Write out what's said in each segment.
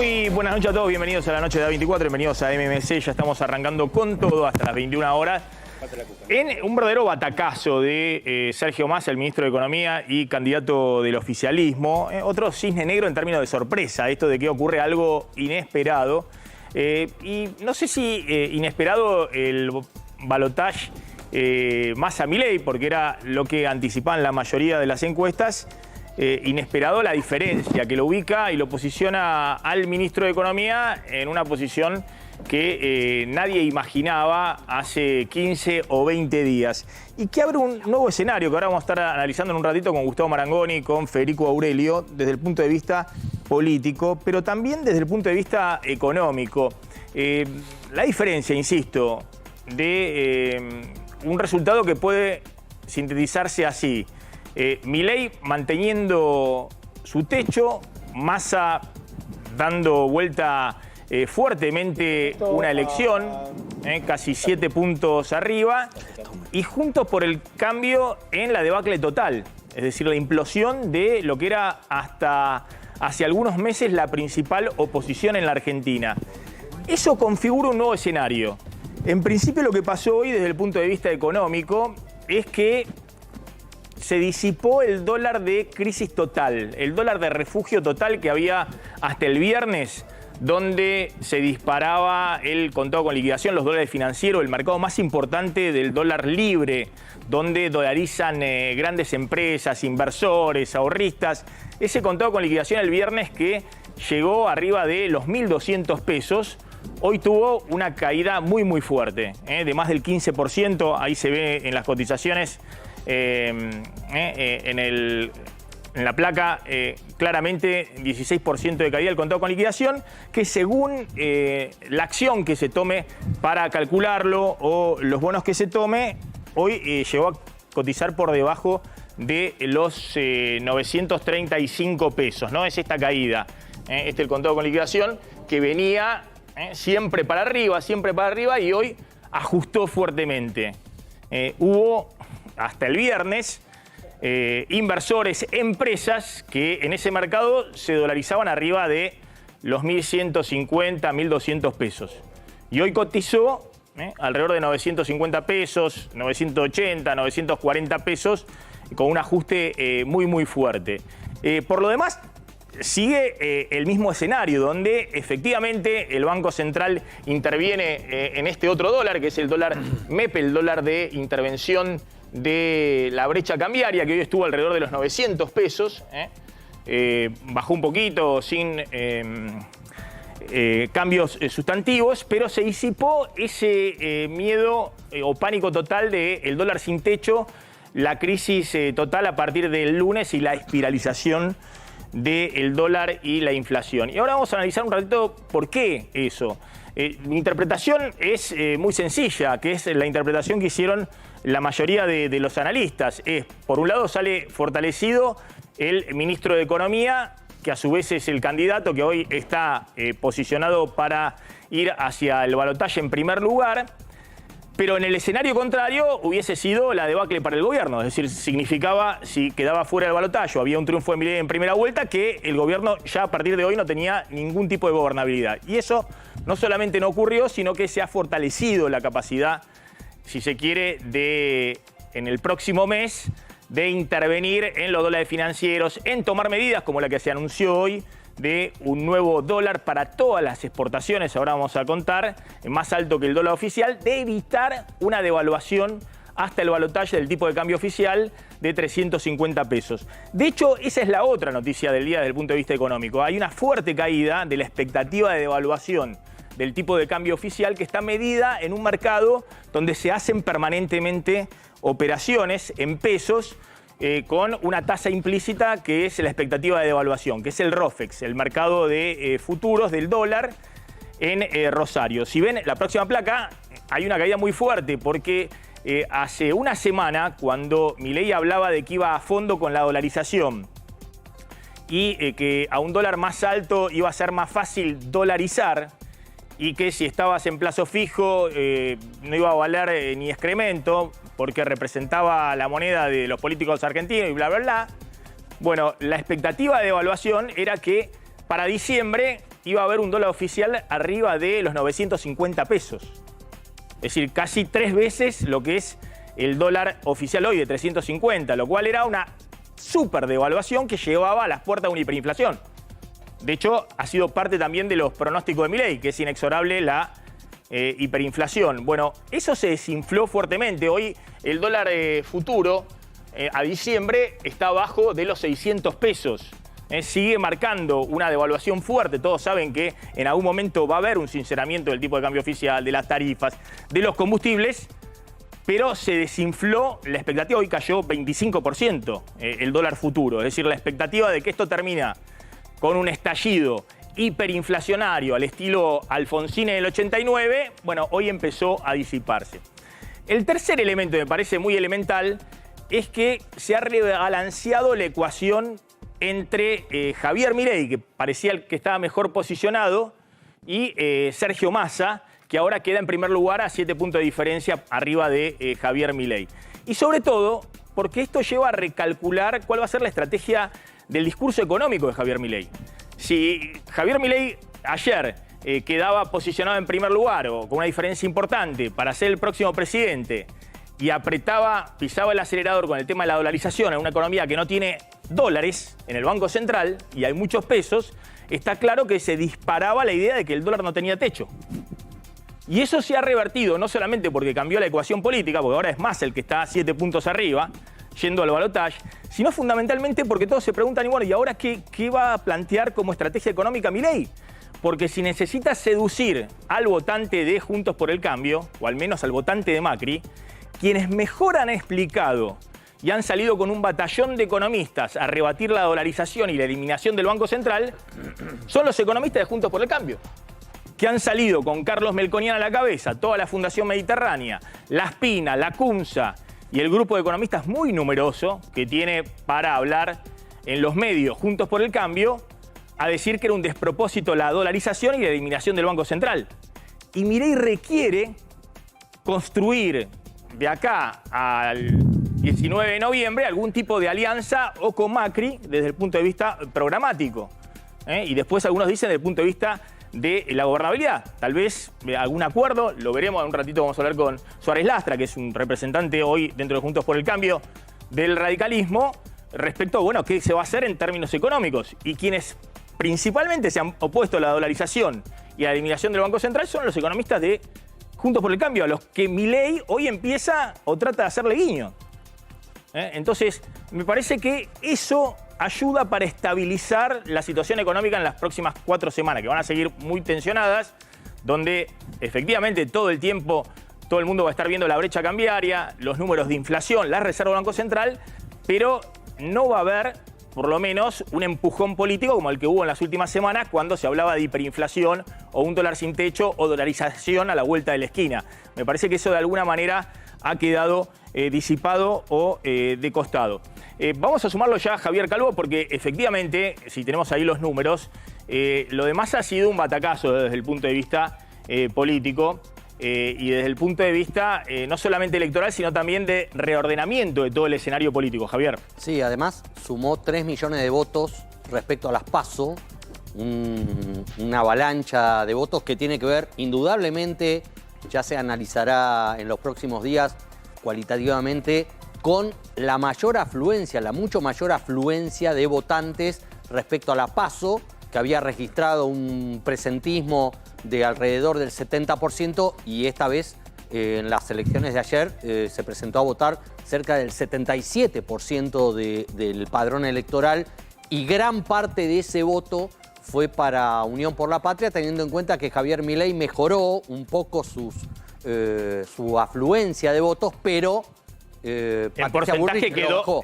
Muy buenas noches a todos, bienvenidos a la noche de A24, bienvenidos a MMC, ya estamos arrancando con todo hasta las 21 horas. En un verdadero batacazo de Sergio Massa, el ministro de Economía y candidato del oficialismo. Otro cisne negro en términos de sorpresa, esto de que ocurre algo inesperado. Y no sé si inesperado el balotaje Massa-Milei, porque era lo que anticipaban la mayoría de las encuestas. Inesperado la diferencia que lo ubica y lo posiciona al ministro de Economía en una posición que nadie imaginaba hace 15 o 20 días. Y que abre un nuevo escenario que ahora vamos a estar analizando en un ratito con Gustavo Marangoni, con Federico Aurelio, desde el punto de vista político, pero también desde el punto de vista económico. La diferencia, insisto, de un resultado que puede sintetizarse así. Milei manteniendo su techo, Massa dando vuelta fuertemente una elección, casi 7 puntos arriba, y Juntos por el Cambio en la debacle total, es decir, la implosión de lo que era hasta hace algunos meses la principal oposición en la Argentina. Eso configura un nuevo escenario. En principio lo que pasó hoy desde el punto de vista económico es que se disipó el dólar de crisis total, el dólar de refugio total que había hasta el viernes, donde se disparaba el contado con liquidación, los dólares financieros, el mercado más importante del dólar libre, donde dolarizan grandes empresas, inversores, ahorristas. Ese contado con liquidación el viernes que llegó arriba de los 1.200 pesos, hoy tuvo una caída muy fuerte, de más del 15%, ahí se ve en las cotizaciones. En la placa claramente 16% de caída del contado con liquidación, que según la acción que se tome para calcularlo o los bonos que se tome, hoy llegó a cotizar por debajo de los 935 pesos, ¿no? Es esta caída, este es el contado con liquidación que venía siempre para arriba y hoy ajustó fuertemente. Hubo hasta el viernes inversores, empresas que en ese mercado se dolarizaban arriba de los 1.150, 1.200 pesos. Y hoy cotizó alrededor de 950 pesos, 980, 940 pesos, con un ajuste muy fuerte. Por lo demás, sigue el mismo escenario, donde efectivamente el Banco Central interviene en este otro dólar, que es el dólar MEP, el dólar de intervención de la brecha cambiaria, que hoy estuvo alrededor de los 900 pesos. Bajó un poquito sin cambios sustantivos, pero se disipó ese miedo o pánico total del dólar sin techo, la crisis total a partir del lunes y la espiralización del dólar y la inflación. Y ahora vamos a analizar un ratito por qué eso. Mi interpretación es muy sencilla, que es la interpretación que hicieron la mayoría de los analistas. Por un lado, sale fortalecido el ministro de Economía, que a su vez es el candidato que hoy está posicionado para ir hacia el balotaje en primer lugar. Pero en el escenario contrario hubiese sido la debacle para el gobierno. Es decir, significaba, si quedaba fuera del balotaje o había un triunfo de Milei en primera vuelta, que el gobierno ya a partir de hoy no tenía ningún tipo de gobernabilidad. Y eso no solamente no ocurrió, sino que se ha fortalecido la capacidad, si se quiere, en el próximo mes, de intervenir en los dólares financieros, en tomar medidas como la que se anunció hoy, de un nuevo dólar para todas las exportaciones, ahora vamos a contar, más alto que el dólar oficial, de evitar una devaluación hasta el balotaje del tipo de cambio oficial de 350 pesos. De hecho, esa es la otra noticia del día desde el punto de vista económico. Hay una fuerte caída de la expectativa de devaluación del tipo de cambio oficial, que está medida en un mercado donde se hacen permanentemente operaciones en pesos, con una tasa implícita que es la expectativa de devaluación, que es el ROFEX, el mercado de futuros del dólar en Rosario. Si ven la próxima placa, hay una caída muy fuerte porque hace una semana, cuando Milei hablaba de que iba a fondo con la dolarización y que a un dólar más alto iba a ser más fácil dolarizar, y que si estabas en plazo fijo no iba a valer ni excremento porque representaba la moneda de los políticos argentinos y bla. Bueno, la expectativa de devaluación era que para diciembre iba a haber un dólar oficial arriba de los 950 pesos. Es decir, casi 3 veces lo que es el dólar oficial hoy de 350, lo cual era una súper devaluación que llevaba a las puertas de una hiperinflación. De hecho, ha sido parte también de los pronósticos de Milei, que es inexorable la hiperinflación. Bueno, eso se desinfló fuertemente. Hoy el dólar futuro a diciembre está abajo de los 600 pesos. Sigue marcando una devaluación fuerte. Todos saben que en algún momento va a haber un sinceramiento del tipo de cambio oficial, de las tarifas, de los combustibles, pero se desinfló la expectativa. Hoy cayó 25% el dólar futuro. Es decir, la expectativa de que esto termina con un estallido hiperinflacionario al estilo Alfonsín en el 89, bueno, hoy empezó a disiparse. El tercer elemento que me parece muy elemental es que se ha rebalanceado la ecuación entre Javier Milei, que parecía el que estaba mejor posicionado, y Sergio Massa, que ahora queda en primer lugar a 7 puntos de diferencia arriba de Javier Milei. Y sobre todo, porque esto lleva a recalcular cuál va a ser la estrategia del discurso económico de Javier Milei. Si Javier Milei ayer quedaba posicionado en primer lugar o con una diferencia importante para ser el próximo presidente y pisaba el acelerador con el tema de la dolarización en una economía que no tiene dólares en el Banco Central y hay muchos pesos, está claro que se disparaba la idea de que el dólar no tenía techo. Y eso se ha revertido no solamente porque cambió la ecuación política, porque ahora es Massa el que está 7 puntos arriba, yendo al balotaje, sino fundamentalmente porque todos se preguntan, y bueno, ¿y ahora qué va a plantear como estrategia económica Milei? Porque si necesita seducir al votante de Juntos por el Cambio, o al menos al votante de Macri, quienes mejor han explicado y han salido con un batallón de economistas a rebatir la dolarización y la eliminación del Banco Central, son los economistas de Juntos por el Cambio, que han salido con Carlos Melconian a la cabeza, toda la Fundación Mediterránea, la Spina, la CUMSA y el grupo de economistas muy numeroso que tiene para hablar en los medios Juntos por el Cambio, a decir que era un despropósito la dolarización y la eliminación del Banco Central. Y Milei requiere construir de acá al 19 de noviembre algún tipo de alianza o con Macri desde el punto de vista programático. Y después algunos dicen desde el punto de vista de la gobernabilidad. Tal vez algún acuerdo, lo veremos en un ratito, vamos a hablar con Suárez Lastra, que es un representante hoy dentro de Juntos por el Cambio del radicalismo, respecto a, bueno, qué se va a hacer en términos económicos. Y quienes principalmente se han opuesto a la dolarización y a la eliminación del Banco Central son los economistas de Juntos por el Cambio, a los que Milei hoy empieza o trata de hacerle guiño. Entonces, me parece que eso ayuda para estabilizar la situación económica en las próximas 4 semanas, que van a seguir muy tensionadas, donde efectivamente todo el tiempo todo el mundo va a estar viendo la brecha cambiaria, los números de inflación, la reserva del Banco Central, pero no va a haber, por lo menos, un empujón político como el que hubo en las últimas semanas cuando se hablaba de hiperinflación o un dólar sin techo o dolarización a la vuelta de la esquina. Me parece que eso de alguna manera ha quedado disipado o de costado. Vamos a sumarlo ya a Javier Calvo porque efectivamente, si tenemos ahí los números, lo de Massa ha sido un batacazo desde el punto de vista político y desde el punto de vista no solamente electoral, sino también de reordenamiento de todo el escenario político. Javier. Sí, además sumó 3 millones de votos respecto a las PASO, una avalancha de votos que tiene que ver indudablemente, ya se analizará en los próximos días cualitativamente, con la mayor afluencia, la mucho mayor afluencia de votantes respecto a la PASO, que había registrado un presentismo de alrededor del 70% y esta vez en las elecciones de ayer se presentó a votar cerca del 77% del padrón electoral y gran parte de ese voto fue para Unión por la Patria, teniendo en cuenta que Javier Milei mejoró un poco su afluencia de votos, pero el porcentaje quedó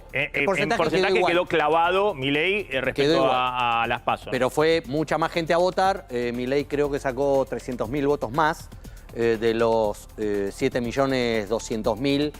clavado Milei respecto a las PASO. Pero fue mucha más gente a votar. Milei creo que sacó 300.000 votos más de los 7.200.000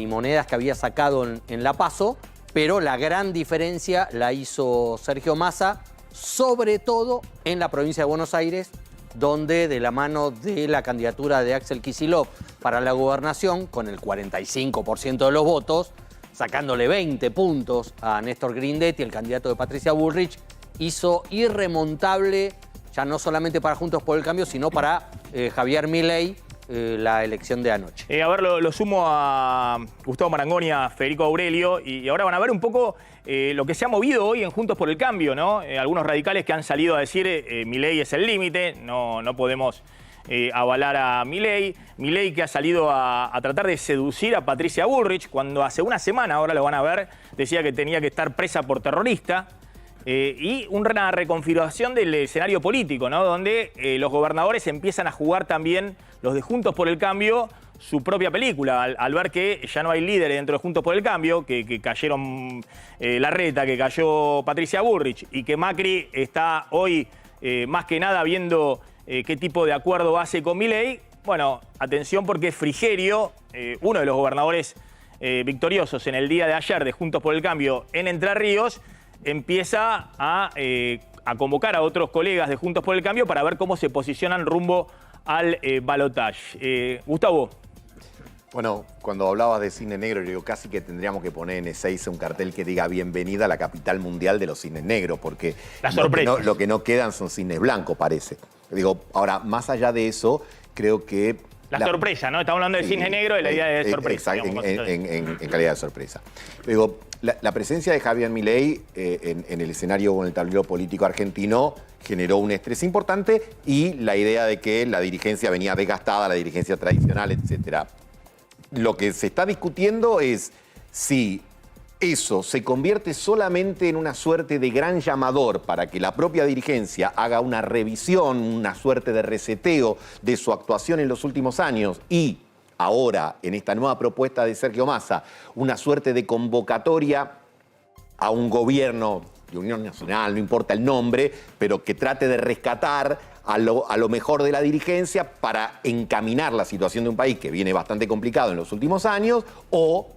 y monedas que había sacado en la PASO. Pero la gran diferencia la hizo Sergio Massa, sobre todo en la provincia de Buenos Aires, donde de la mano de la candidatura de Axel Kicillof para la gobernación, con el 45% de los votos, sacándole 20 puntos a Néstor Grindetti, el candidato de Patricia Bullrich, hizo irremontable ya no solamente para Juntos por el Cambio, sino para Javier Milei, la elección de anoche. A ver, lo sumo a Gustavo Marangoni, a Federico Aurelio, y ahora van a ver un poco lo que se ha movido hoy en Juntos por el Cambio, ¿no? Algunos radicales que han salido a decir Milei es el límite, no podemos avalar a Milei. Milei que ha salido a tratar de seducir a Patricia Bullrich, cuando hace una semana, ahora lo van a ver, decía que tenía que estar presa por terrorista. Y una reconfiguración del escenario político, ¿no? Donde los gobernadores empiezan a jugar también, los de Juntos por el Cambio, su propia película, al ver que ya no hay líderes dentro de Juntos por el Cambio, que cayeron Larreta, que cayó Patricia Bullrich, y que Macri está hoy más que nada viendo qué tipo de acuerdo hace con Milei. Bueno, atención, porque Frigerio, uno de los gobernadores victoriosos en el día de ayer de Juntos por el Cambio en Entre Ríos, empieza a convocar a otros colegas de Juntos por el Cambio para ver cómo se posicionan rumbo al balotaje. Gustavo. Bueno, cuando hablabas de cine negro, yo digo, casi que tendríamos que poner en Ezeiza un cartel que diga bienvenida a la capital mundial de los cines negros, porque lo que no quedan son cines blancos, parece. Digo, ahora, más allá de eso, creo que... La sorpresa, ¿no? Estamos hablando de cine negro y la idea de sorpresa. Exacto, en calidad de sorpresa. Digo, la presencia de Javier Milei en el escenario o en el tablero político argentino generó un estrés importante y la idea de que la dirigencia venía desgastada, la dirigencia tradicional, etcétera. Lo que se está discutiendo es si eso se convierte solamente en una suerte de gran llamador para que la propia dirigencia haga una revisión, una suerte de reseteo de su actuación en los últimos años y ahora, en esta nueva propuesta de Sergio Massa, una suerte de convocatoria a un gobierno de Unión Nacional, no importa el nombre, pero que trate de rescatar a lo mejor de la dirigencia para encaminar la situación de un país que viene bastante complicado en los últimos años, o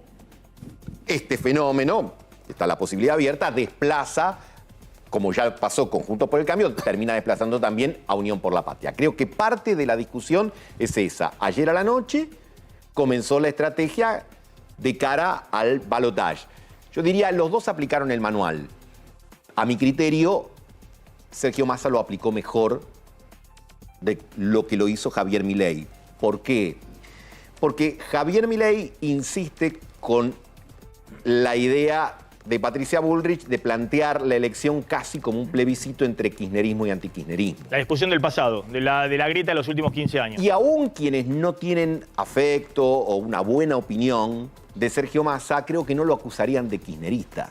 este fenómeno, está la posibilidad abierta, desplaza, como ya pasó con Juntos por el Cambio, termina desplazando también a Unión por la Patria. Creo que parte de la discusión es esa. Ayer a la noche comenzó la estrategia de cara al balotaje. Yo diría, los dos aplicaron el manual. A mi criterio, Sergio Massa lo aplicó mejor de lo que lo hizo Javier Milei. ¿Por qué? Porque Javier Milei insiste con la idea de Patricia Bullrich de plantear la elección casi como un plebiscito entre kirchnerismo y antikirchnerismo. La discusión del pasado, de la grieta de los últimos 15 años. Y aún quienes no tienen afecto o una buena opinión de Sergio Massa, creo que no lo acusarían de kirchnerista.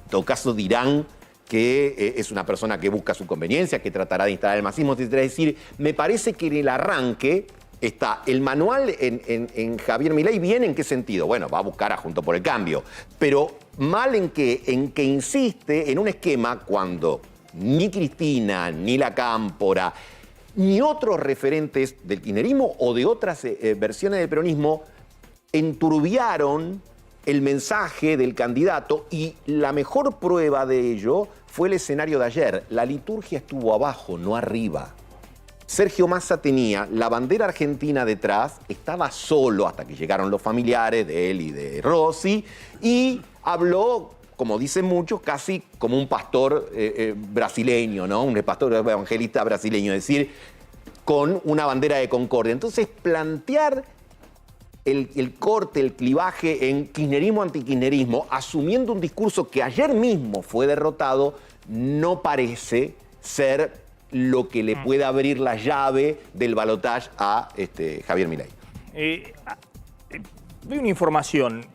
En todo caso dirán que es una persona que busca su conveniencia, que tratará de instalar el masismo, etc. Es decir, me parece que en el arranque está el manual en Javier Milei. ¿Bien en qué sentido? Bueno, va a buscar a Juntos por el Cambio. Pero mal en que insiste en un esquema cuando ni Cristina, ni la Cámpora, ni otros referentes del kirchnerismo o de otras versiones del peronismo enturbiaron el mensaje del candidato, y la mejor prueba de ello fue el escenario de ayer. La liturgia estuvo abajo, no arriba. Sergio Massa tenía la bandera argentina detrás, estaba solo hasta que llegaron los familiares de él y de Rossi, y habló, como dicen muchos, casi como un pastor brasileño, ¿no? Un pastor evangelista brasileño, es decir, con una bandera de concordia. Entonces, plantear el corte, el clivaje en kirchnerismo-antikirchnerismo, asumiendo un discurso que ayer mismo fue derrotado, no parece ser lo que le puede abrir la llave del balotaje a Javier Milei. Doy una información.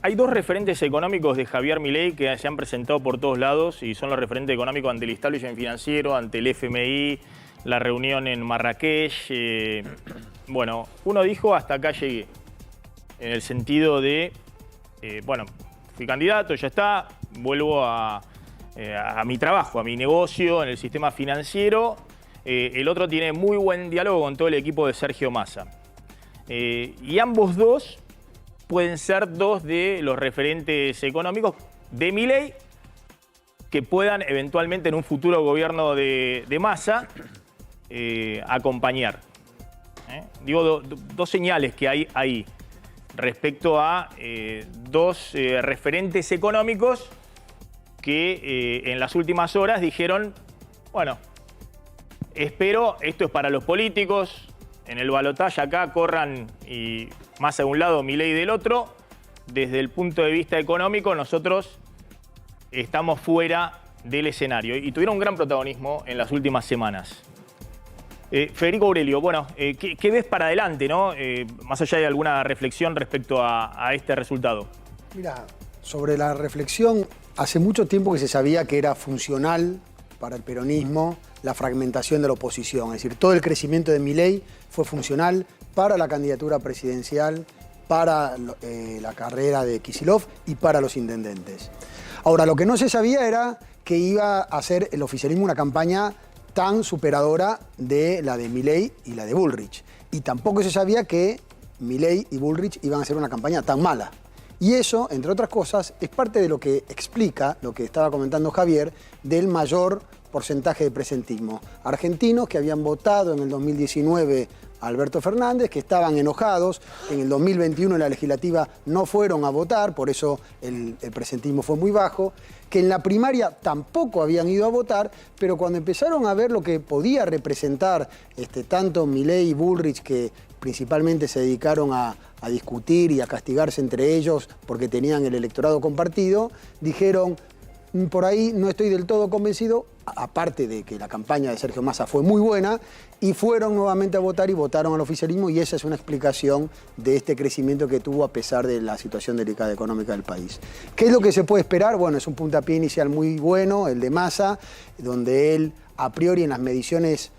Hay dos referentes económicos de Javier Milei que se han presentado por todos lados y son los referentes económicos ante el establishment financiero, ante el FMI, la reunión en Marrakech. Bueno, uno dijo hasta acá llegué, en el sentido de, bueno, fui candidato, ya está, vuelvo a mi trabajo, a mi negocio en el sistema financiero. El otro tiene muy buen diálogo con todo el equipo de Sergio Massa. Y ambos dos pueden ser dos de los referentes económicos de Milei que puedan eventualmente en un futuro gobierno de Massa acompañar. Digo, dos señales que hay ahí respecto a dos referentes económicos que en las últimas horas dijeron, bueno, Espero, esto es para los políticos, en el balotaje acá corran y Massa de un lado, Milei del otro. Desde el punto de vista económico, nosotros estamos fuera del escenario y tuvieron un gran protagonismo en las últimas semanas. Federico Aurelio, bueno, ¿qué ves para adelante, ¿no? Más allá de alguna reflexión respecto a este resultado. Mira, sobre la reflexión, hace mucho tiempo que se sabía que era funcional para el peronismo la fragmentación de la oposición. Es decir, todo el crecimiento de Milei fue funcional para la candidatura presidencial, para la carrera de Kicillof y para los intendentes. Ahora, lo que no se sabía era que iba a hacer el oficialismo una campaña tan superadora de la de Milei y la de Bullrich. Y tampoco se sabía que Milei y Bullrich iban a hacer una campaña tan mala. Y eso, entre otras cosas, es parte de lo que explica lo que estaba comentando Javier del mayor porcentaje de presentismo. Argentinos que habían votado en el 2019 a Alberto Fernández, que estaban enojados, en el 2021 en la legislativa no fueron a votar, por eso el presentismo fue muy bajo, que en la primaria tampoco habían ido a votar, pero cuando empezaron a ver lo que podía representar tanto Milei y Bullrich, que principalmente se dedicaron a discutir y a castigarse entre ellos porque tenían el electorado compartido, dijeron, por ahí no estoy del todo convencido, aparte de que la campaña de Sergio Massa fue muy buena, y fueron nuevamente a votar y votaron al oficialismo, y esa es una explicación de este crecimiento que tuvo a pesar de la situación delicada económica del país. ¿Qué es lo que se puede esperar? Bueno, es un puntapié inicial muy bueno, el de Massa, donde él a priori en las mediciones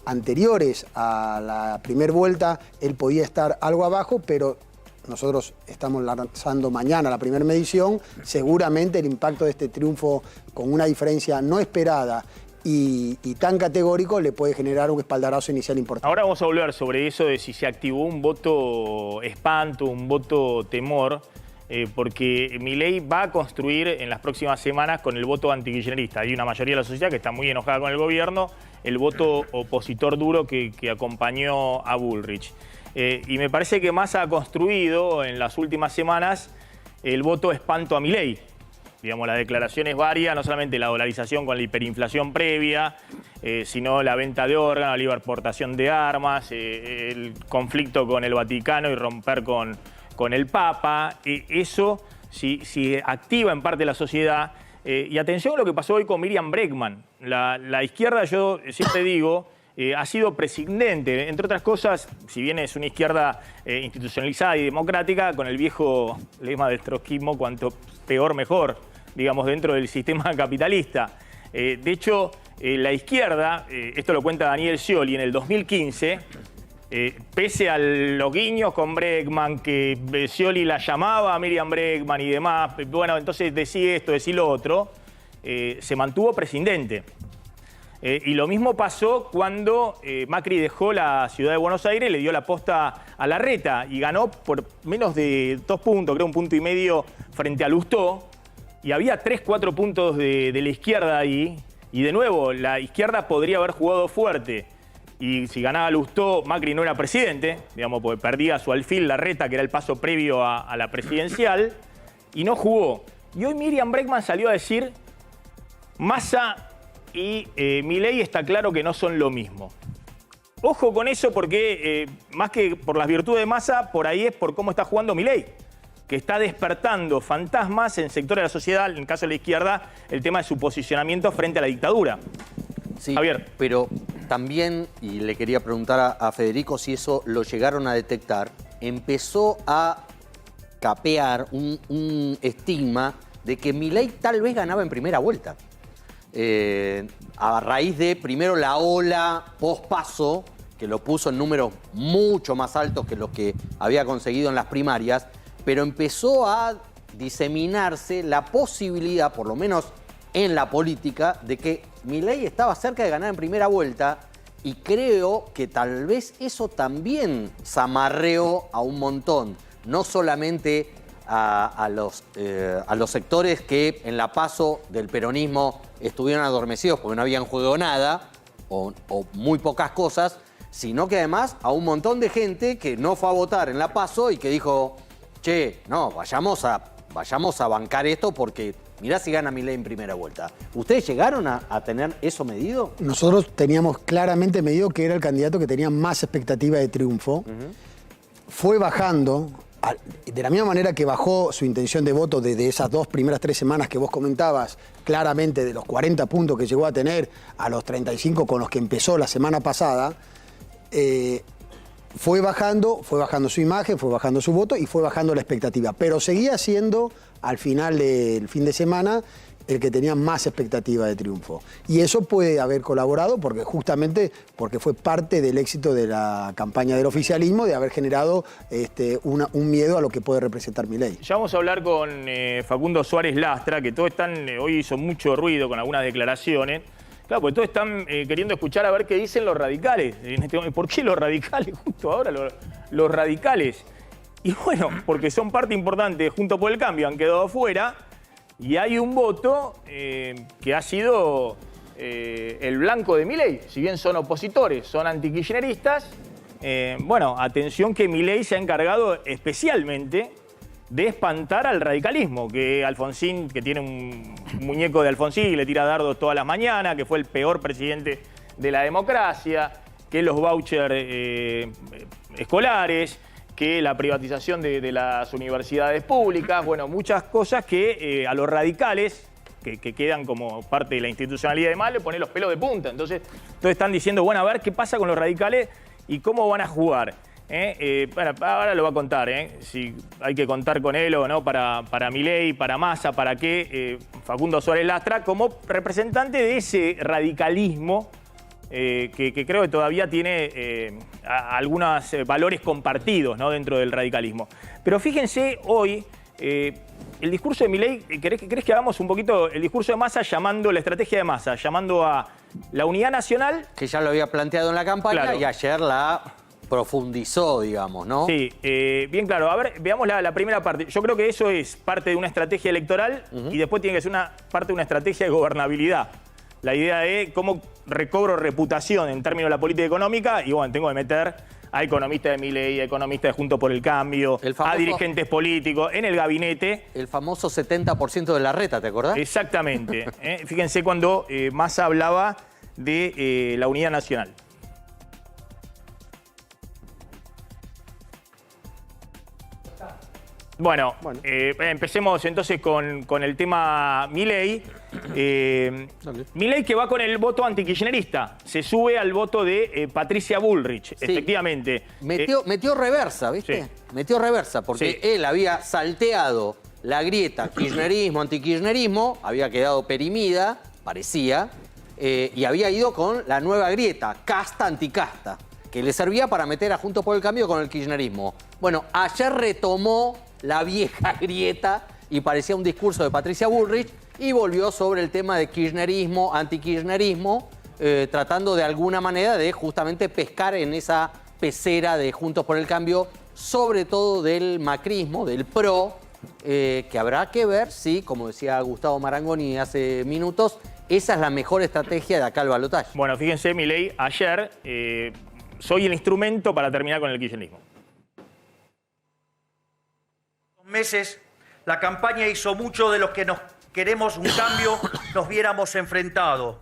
anteriores a la primera vuelta, él podía estar algo abajo, pero nosotros estamos lanzando mañana la primera medición. Seguramente el impacto de este triunfo con una diferencia no esperada y tan categórico le puede generar un espaldarazo inicial importante. Ahora vamos a volver sobre eso de si se activó un voto espanto, un voto temor, porque Milei va a construir en las próximas semanas con el voto antikirchnerista. Hay una mayoría de la sociedad que está muy enojada con el gobierno, el voto opositor duro que acompañó a Bullrich. Y me parece que Massa ha construido en las últimas semanas el voto espanto a Milei. Digamos, las declaraciones varias, no solamente la dolarización con la hiperinflación previa, sino la venta de órganos, la libre exportación de armas, el conflicto con el Vaticano y romper con el Papa. Eso si activa en parte la sociedad. Y atención a lo que pasó hoy con Miriam Bregman. La izquierda, yo siempre digo, ha sido prescindente, entre otras cosas, si bien es una izquierda institucionalizada y democrática, con el viejo lema del trotskismo, cuanto peor mejor, digamos, dentro del sistema capitalista. De hecho, la izquierda, esto lo cuenta Daniel Scioli, en el 2015, pese a los guiños con Bregman, que Scioli la llamaba a Miriam Bregman y demás, bueno, entonces decí esto, decí lo otro, se mantuvo prescindente. Y lo mismo pasó cuando Macri dejó la ciudad de Buenos Aires, le dio la posta a Larreta y ganó por menos de 2 puntos, creo 1,5 puntos frente a Lustó. Y había 3, 4 puntos de la izquierda ahí. Y de nuevo, la izquierda podría haber jugado fuerte. Y si ganaba Lustó, Macri no era presidente, digamos, porque perdía su alfil Larreta, que era el paso previo a la presidencial, y no jugó. Y hoy Miriam Bregman salió a decir, Massa y Milei está claro que no son lo mismo. Ojo con eso porque, más que por las virtudes de Massa, por ahí es por cómo está jugando Milei, que está despertando fantasmas en sectores de la sociedad, en el caso de la izquierda, el tema de su posicionamiento frente a la dictadura. Sí, Javier. Pero también, y le quería preguntar a Federico si eso lo llegaron a detectar, empezó a capear un estigma de que Milei tal vez ganaba en primera vuelta. A raíz de, primero, la ola post-paso, que lo puso en números mucho más altos que los que había conseguido en las primarias, pero empezó a diseminarse la posibilidad, por lo menos en la política, de que Milei estaba cerca de ganar en primera vuelta, y creo que tal vez eso también zamarreó a un montón, no solamente a los sectores que en la PASO del peronismo estuvieron adormecidos porque no habían jugado nada o muy pocas cosas, sino que además a un montón de gente que no fue a votar en la PASO y que dijo, che, no, vayamos a bancar esto porque mirá si gana Milei en primera vuelta. ¿Ustedes llegaron a tener eso medido? Nosotros teníamos claramente medido que era el candidato que tenía más expectativa de triunfo. Fue bajando, de la misma manera que bajó su intención de voto desde esas 2 primeras 3 semanas que vos comentabas, claramente de los 40 puntos que llegó a tener a los 35 con los que empezó la semana pasada, fue bajando su imagen, fue bajando su voto y fue bajando la expectativa. Pero seguía siendo, al final del fin de semana, el que tenía más expectativa de triunfo. Y eso puede haber colaborado porque fue parte del éxito de la campaña del oficialismo, de haber generado un miedo a lo que puede representar Milei. Ya vamos a hablar con Facundo Suárez Lastra, que todos están, hoy hizo mucho ruido con algunas declaraciones. Claro, porque todos están queriendo escuchar a ver qué dicen los radicales. ¿Por qué los radicales? Justo ahora los radicales. Y bueno, porque son parte importante de Juntos por el Cambio, han quedado afuera. Y hay un voto que ha sido el blanco de Milei. Si bien son opositores, son antikirchneristas, bueno, atención que Milei se ha encargado especialmente de espantar al radicalismo, que Alfonsín, que tiene un muñeco de Alfonsín y le tira dardos todas las mañanas, que fue el peor presidente de la democracia, que los vouchers escolares, que la privatización de las universidades públicas, bueno, muchas cosas que a los radicales, que quedan como parte de la institucionalidad de mal, le ponen los pelos de punta. Entonces, todos están diciendo, bueno, a ver qué pasa con los radicales y cómo van a jugar. Bueno, ahora lo va a contar, si hay que contar con él o no para Milei, para Massa, para qué, Facundo Suárez Lastra, como representante de ese radicalismo que creo que todavía tiene algunos valores compartidos, ¿no?, dentro del radicalismo. Pero fíjense hoy, el discurso de Milei, ¿querés que hagamos un poquito el discurso de Massa llamando, la estrategia de Massa, llamando a la unidad nacional? Que ya lo había planteado en la campaña, claro, y ayer la profundizó, digamos, ¿no? Sí, bien claro. A ver, veamos la primera parte. Yo creo que eso es parte de una estrategia electoral y después tiene que ser parte de una estrategia de gobernabilidad. La idea de cómo recobro reputación en términos de la política económica y bueno, tengo que meter a economistas de Milei, a economistas de Juntos por el Cambio, a dirigentes políticos, en el gabinete. El famoso 70% de la reta, ¿te acordás? Exactamente. Fíjense cuando Massa hablaba de la unidad nacional. Bueno, empecemos entonces con el tema Milei. Milei que va con el voto antikirchnerista, se sube al voto de Patricia Bullrich, sí, efectivamente. Metió reversa, ¿viste? Sí. Metió reversa, porque sí, él había salteado la grieta kirchnerismo, antikirchnerismo, había quedado perimida, parecía, y había ido con la nueva grieta, casta anticasta, que le servía para meter a Juntos por el Cambio con el kirchnerismo. Bueno, ayer retomó la vieja grieta y parecía un discurso de Patricia Bullrich y volvió sobre el tema de kirchnerismo, antikirchnerismo, tratando de alguna manera de justamente pescar en esa pecera de Juntos por el Cambio, sobre todo del macrismo, del PRO, que habrá que ver si, como decía Gustavo Marangoni hace minutos, esa es la mejor estrategia de acá al balotaje. Bueno, fíjense, Milei, ayer soy el instrumento para terminar con el kirchnerismo. Meses, la campaña hizo mucho de los que nos queremos un cambio nos viéramos enfrentados.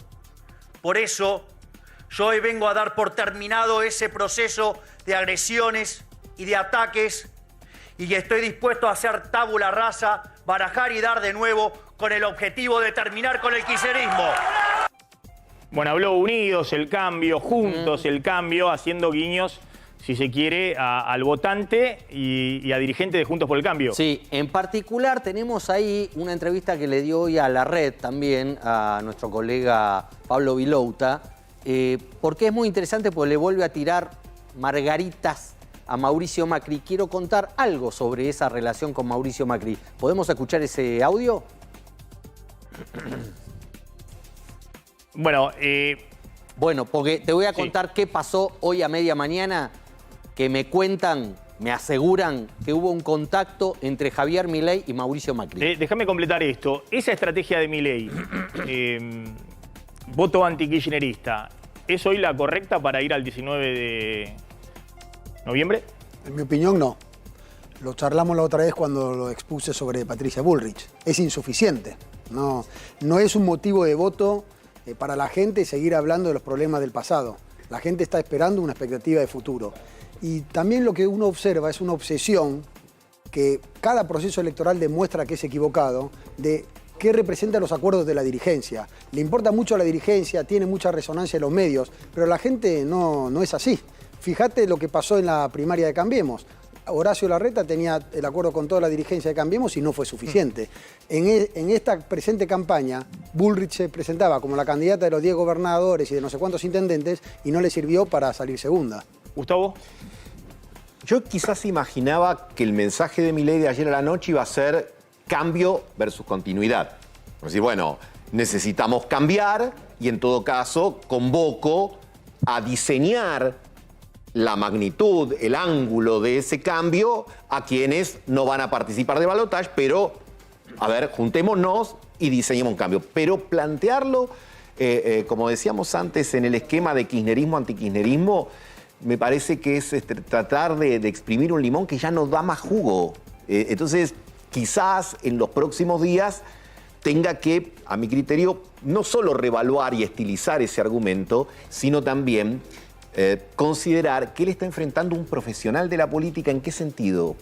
Por eso, yo hoy vengo a dar por terminado ese proceso de agresiones y de ataques y estoy dispuesto a hacer tabula rasa, barajar y dar de nuevo con el objetivo de terminar con el kirchnerismo. Bueno, habló unidos, el cambio, juntos, el cambio, haciendo guiños, si se quiere, al votante y a dirigentes de Juntos por el Cambio. Sí, en particular tenemos ahí una entrevista que le dio hoy a La Red también, a nuestro colega Pablo Vilouta, porque es muy interesante porque le vuelve a tirar margaritas a Mauricio Macri. Quiero contar algo sobre esa relación con Mauricio Macri. ¿Podemos escuchar ese audio? Bueno, porque te voy a contar qué pasó hoy a media mañana, que me cuentan, me aseguran que hubo un contacto entre Javier Milei y Mauricio Macri. Déjame completar esto. Esa estrategia de Milei, voto antikirchnerista, ¿es hoy la correcta para ir al 19 de noviembre? En mi opinión, no. Lo charlamos la otra vez cuando lo expuse sobre Patricia Bullrich. Es insuficiente. No es un motivo de voto para la gente seguir hablando de los problemas del pasado. La gente está esperando una expectativa de futuro. Y también lo que uno observa es una obsesión que cada proceso electoral demuestra que es equivocado, de qué representan los acuerdos de la dirigencia. Le importa mucho a la dirigencia, tiene mucha resonancia en los medios, pero la gente no es así. Fíjate lo que pasó en la primaria de Cambiemos. Horacio Larreta tenía el acuerdo con toda la dirigencia de Cambiemos y no fue suficiente. En esta presente campaña, Bullrich se presentaba como la candidata de los 10 gobernadores y de no sé cuántos intendentes y no le sirvió para salir segunda. Gustavo. Yo quizás imaginaba que el mensaje de Milei de ayer a la noche iba a ser cambio versus continuidad. Es decir, bueno, necesitamos cambiar y en todo caso convoco a diseñar la magnitud, el ángulo de ese cambio a quienes no van a participar de balotaje, pero, a ver, juntémonos y diseñemos un cambio. Pero plantearlo, como decíamos antes, en el esquema de kirchnerismo-antikirchnerismo, me parece que es tratar de exprimir un limón que ya no da más jugo. Entonces, quizás en los próximos días tenga que, a mi criterio, no solo reevaluar y estilizar ese argumento, sino también considerar que él está enfrentando un profesional de la política. ¿En qué sentido?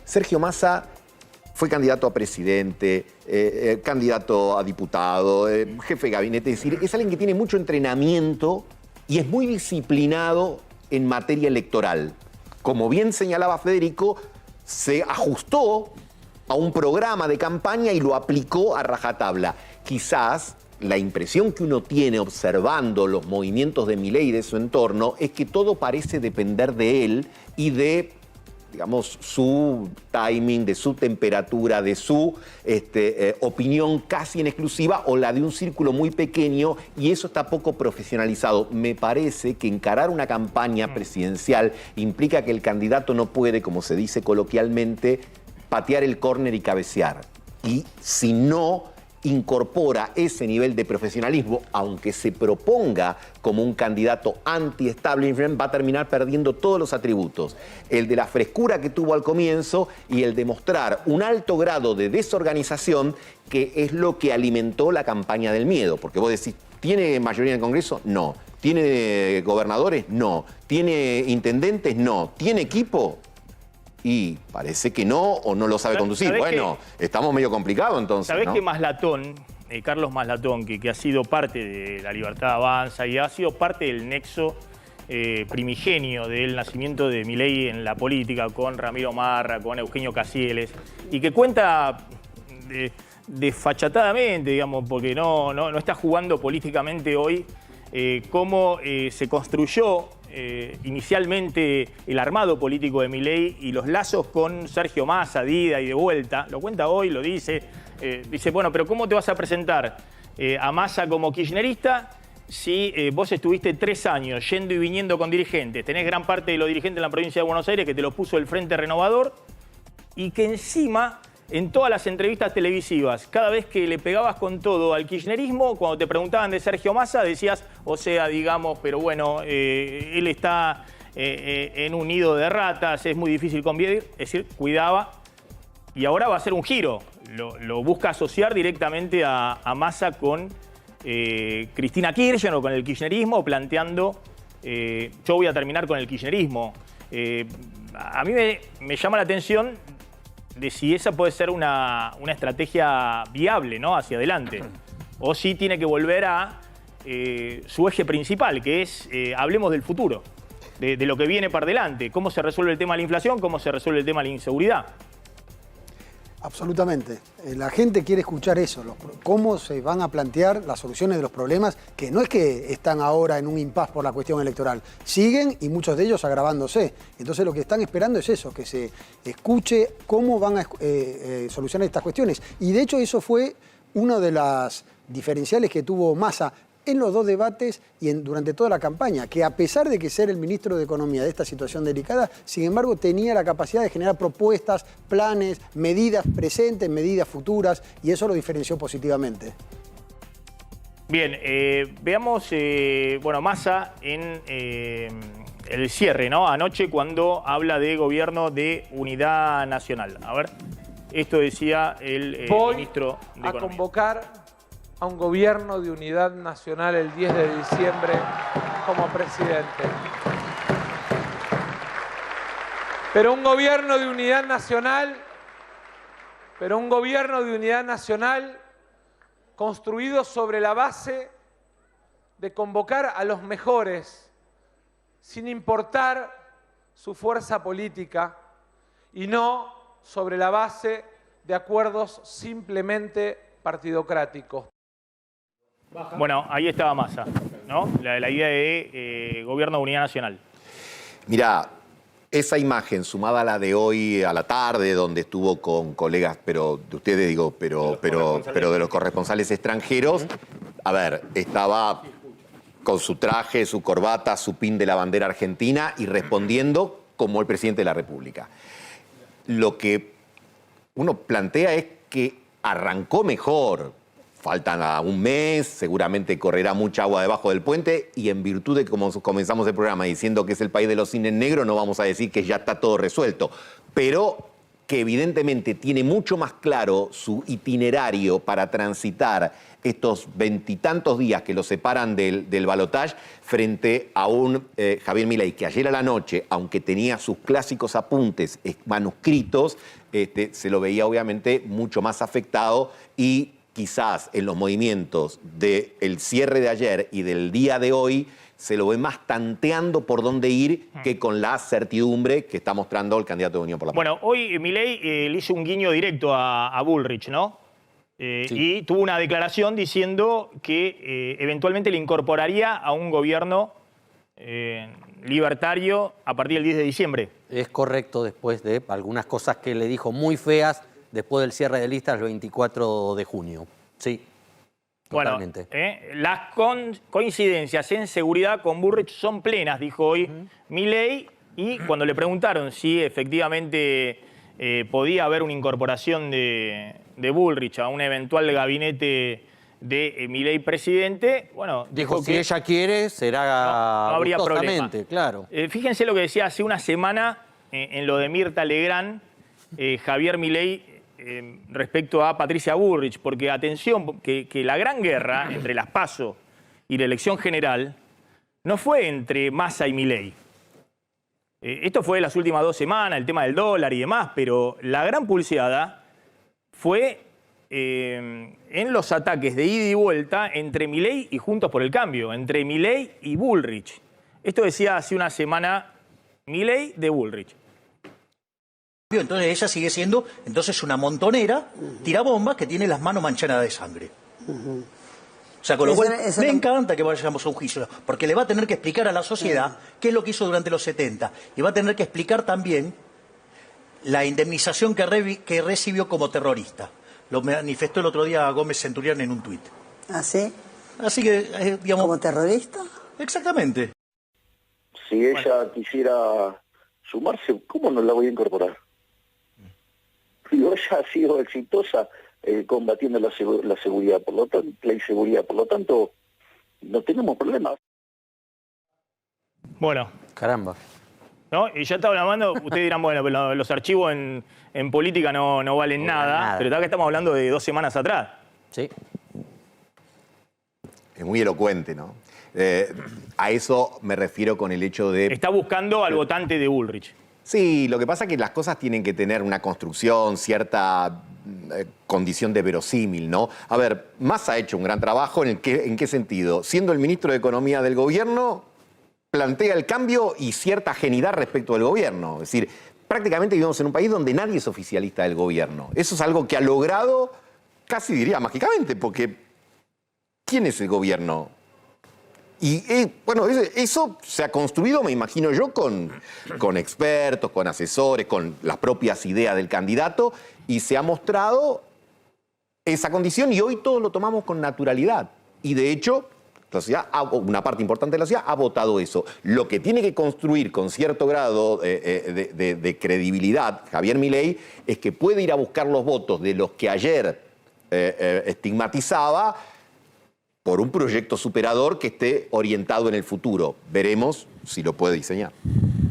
Sergio Massa fue candidato a presidente, candidato a diputado, jefe de gabinete. Es decir, es alguien que tiene mucho entrenamiento y es muy disciplinado en materia electoral. Como bien señalaba Federico, se ajustó a un programa de campaña y lo aplicó a rajatabla. Quizás la impresión que uno tiene observando los movimientos de Milei y de su entorno es que todo parece depender de él y de, digamos, su timing, de su temperatura, de su opinión casi en exclusiva o la de un círculo muy pequeño, y eso está poco profesionalizado. Me parece que encarar una campaña presidencial implica que el candidato no puede, como se dice coloquialmente, patear el córner y cabecear. Y si no incorpora ese nivel de profesionalismo, aunque se proponga como un candidato anti-establishment, va a terminar perdiendo todos los atributos. El de la frescura que tuvo al comienzo y el de mostrar un alto grado de desorganización, que es lo que alimentó la campaña del miedo. Porque vos decís, ¿tiene mayoría en el Congreso? No. ¿Tiene gobernadores? No. ¿Tiene intendentes? No. ¿Tiene equipo? Y parece que no, o no lo sabe conducir. Bueno, estamos medio complicados entonces, ¿sabés ¿no? que Maslatón, Carlos Maslatón, que ha sido parte de La Libertad Avanza y ha sido parte del nexo primigenio del nacimiento de Milei en la política con Ramiro Marra, con Eugenio Casieles, y que cuenta desfachatadamente, digamos, porque no está jugando políticamente hoy, cómo se construyó inicialmente el armado político de Milei y los lazos con Sergio Massa, de ida y de vuelta. Lo cuenta hoy, lo dice. Dice, bueno, pero ¿cómo te vas a presentar a Massa como kirchnerista si vos estuviste 3 años yendo y viniendo con dirigentes? Tenés gran parte de los dirigentes en la provincia de Buenos Aires que te lo puso el Frente Renovador y que encima, en todas las entrevistas televisivas, cada vez que le pegabas con todo al kirchnerismo, cuando te preguntaban de Sergio Massa, decías, o sea, digamos, pero bueno, él está en un nido de ratas, es muy difícil convivir, es decir, cuidaba. Y ahora va a hacer un giro, lo busca asociar directamente a Massa con Cristina Kirchner o con el kirchnerismo, planteando, yo voy a terminar con el kirchnerismo. A mí me llama la atención de si esa puede ser una estrategia viable, ¿no?, hacia adelante. O si tiene que volver a su eje principal, que es hablemos del futuro, de lo que viene para adelante, cómo se resuelve el tema de la inflación, cómo se resuelve el tema de la inseguridad. Absolutamente. La gente quiere escuchar eso, cómo se van a plantear las soluciones de los problemas, que no es que están ahora en un impasse por la cuestión electoral, siguen y muchos de ellos agravándose. Entonces lo que están esperando es eso, que se escuche cómo van a solucionar estas cuestiones. Y de hecho eso fue una de las diferenciales que tuvo Massa en los 2 debates y durante toda la campaña, que a pesar de que ser el ministro de Economía de esta situación delicada, sin embargo tenía la capacidad de generar propuestas, planes, medidas presentes, medidas futuras, y eso lo diferenció positivamente. Bien, veamos, bueno, Massa en el cierre, ¿no?, anoche, cuando habla de gobierno de unidad nacional. A ver, esto decía el ministro de Economía. Voy a convocar a un gobierno de unidad nacional el 10 de diciembre como presidente. Pero un gobierno de unidad nacional, construido sobre la base de convocar a los mejores, sin importar su fuerza política, y no sobre la base de acuerdos simplemente partidocráticos. Bueno, ahí estaba Massa, ¿no? La idea de gobierno de unidad nacional. Mirá, esa imagen sumada a la de hoy a la tarde, donde estuvo con colegas, pero de ustedes digo, pero de los corresponsales extranjeros, a ver, estaba con su traje, su corbata, su pin de la bandera argentina y respondiendo como el presidente de la República. Lo que uno plantea es que arrancó mejor. Faltan a un mes, seguramente correrá mucha agua debajo del puente y en virtud de cómo comenzamos el programa diciendo que es el país de los cines negros, no vamos a decir que ya está todo resuelto, pero que evidentemente tiene mucho más claro su itinerario para transitar estos 20 y tantos días que lo separan del balotaje frente a un Javier Milei que ayer a la noche, aunque tenía sus clásicos apuntes manuscritos, se lo veía obviamente mucho más afectado y quizás en los movimientos del cierre de ayer y del día de hoy se lo ve más tanteando por dónde ir que con la certidumbre que está mostrando el candidato de Unión por la Paz. Bueno, hoy Milei le hizo un guiño directo a Bullrich, ¿no? Sí. Y tuvo una declaración diciendo que eventualmente le incorporaría a un gobierno libertario a partir del 10 de diciembre. Es correcto, después de algunas cosas que le dijo muy feas después del cierre de listas el 24 de junio. Sí, totalmente. Bueno, las coincidencias en seguridad con Bullrich son plenas, dijo hoy Milei, y cuando le preguntaron si efectivamente podía haber una incorporación de Bullrich a un eventual gabinete de Milei presidente, bueno... Dijo que si ella quiere, será no habría problema. Claro. Fíjense lo que decía hace una semana en lo de Mirta Legrand, Javier Milei, respecto a Patricia Bullrich, porque atención, que la gran guerra entre las PASO y la elección general no fue entre Massa y Milei. Esto fue las últimas 2 semanas, el tema del dólar y demás, pero la gran pulseada fue en los ataques de ida y vuelta entre Milei y Juntos por el Cambio, entre Milei y Bullrich. Esto decía hace una semana Milei de Bullrich. Entonces ella sigue siendo una montonera, tirabombas, que tiene las manos manchadas de sangre. O sea, con lo cual me encanta que vayamos a un juicio, porque le va a tener que explicar a la sociedad qué es lo que hizo durante los 70. Y va a tener que explicar también la indemnización que recibió como terrorista. Lo manifestó el otro día Gómez Centurión en un tuit. ¿Ah, sí? Así que, digamos... ¿Como terrorista? Exactamente. Si ella quisiera sumarse, ¿cómo no la voy a incorporar? Digo, ella ha sido exitosa combatiendo la seguridad, por lo tanto, la inseguridad, por lo tanto, no tenemos problemas. Bueno. Caramba. ¿No? Y ya estaba hablando, ustedes dirán, bueno, pero los archivos en política no valen nada, pero acá estamos hablando de 2 semanas atrás. Sí. Es muy elocuente, ¿no? A eso me refiero con el hecho de... Está buscando al votante de Bullrich. Sí, lo que pasa es que las cosas tienen que tener una construcción, cierta condición de verosímil, ¿no? A ver, Massa ha hecho un gran trabajo, ¿en qué sentido? Siendo el ministro de Economía del gobierno, plantea el cambio y cierta ajenidad respecto del gobierno. Es decir, prácticamente vivimos en un país donde nadie es oficialista del gobierno. Eso es algo que ha logrado, casi diría mágicamente, porque ¿quién es el gobierno? Y bueno, eso se ha construido, me imagino yo, con expertos, con asesores, con las propias ideas del candidato, y se ha mostrado esa condición y hoy todos lo tomamos con naturalidad. Y de hecho, la sociedad, una parte importante de la sociedad ha votado eso. Lo que tiene que construir con cierto grado de credibilidad Javier Milei es que puede ir a buscar los votos de los que ayer estigmatizaba por un proyecto superador que esté orientado en el futuro. Veremos si lo puede diseñar.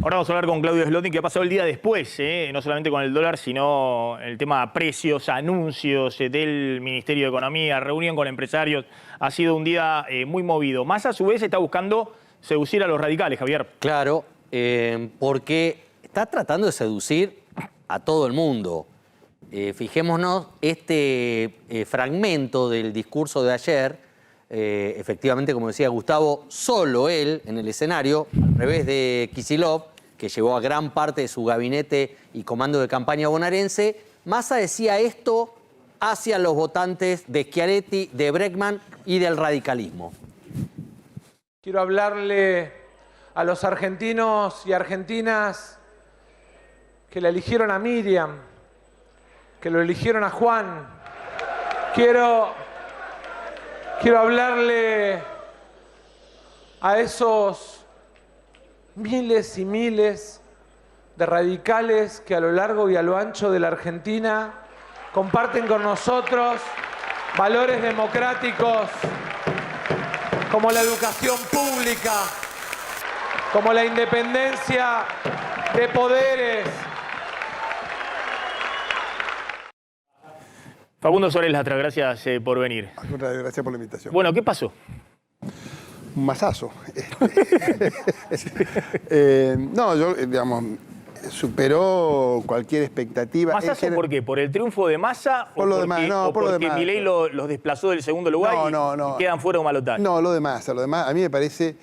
Ahora vamos a hablar con Claudio Slotin, que ha pasado el día después, no solamente con el dólar, sino el tema de precios, anuncios del Ministerio de Economía, reunión con empresarios. Ha sido un día muy movido. Massa, a su vez, está buscando seducir a los radicales, Javier. Claro, porque está tratando de seducir a todo el mundo. Fijémonos este fragmento del discurso de ayer. Efectivamente, como decía Gustavo, solo él en el escenario, al revés de Kicillof, que llevó a gran parte de su gabinete y comando de campaña bonaerense. Massa decía esto hacia los votantes de Schiaretti, de Bregman y del radicalismo. Quiero hablarle a los argentinos y argentinas que la eligieron a Miriam, que lo eligieron a Juan. Quiero hablarle a esos miles y miles de radicales que a lo largo y a lo ancho de la Argentina comparten con nosotros valores democráticos como la educación pública, como la independencia de poderes. Facundo Suárez Lastra, gracias por venir. Gracias por la invitación. Bueno, ¿qué pasó? Un masazo. No, yo, digamos, superó cualquier expectativa. ¿Masazo por qué? ¿Por el triunfo de Massa por lo demás, no, por lo porque demás. Milei los desplazó del segundo lugar y quedan fuera de un balotaje? No, lo de Massa. A mí me parece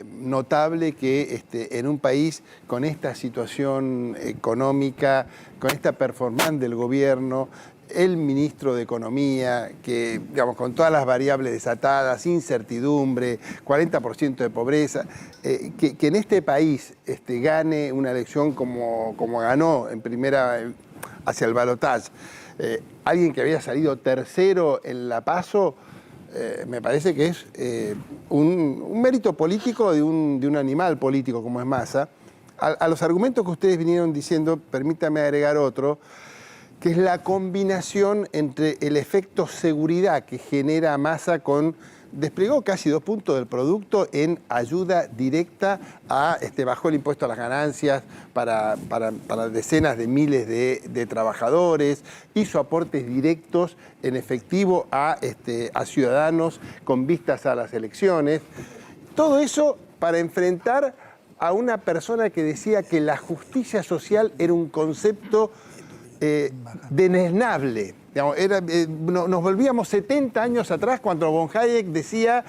notable que en un país con esta situación económica, con esta performance del gobierno, el ministro de Economía, que, digamos, con todas las variables desatadas, incertidumbre, 40% de pobreza, que en este país gane una elección como ganó en primera hacia el balotaje, alguien que había salido tercero en la PASO, me parece que es un mérito político de un animal político como es Massa. A los argumentos que ustedes vinieron diciendo, permítame agregar otro, que es la combinación entre el efecto seguridad que genera Massa desplegó casi 2 puntos del producto en ayuda directa bajó el impuesto a las ganancias para decenas de miles de trabajadores, hizo aportes directos en efectivo a ciudadanos con vistas a las elecciones. Todo eso para enfrentar a una persona que decía que la justicia social era un concepto desnable. Digamos, nos volvíamos 70 años atrás cuando von Hayek decía,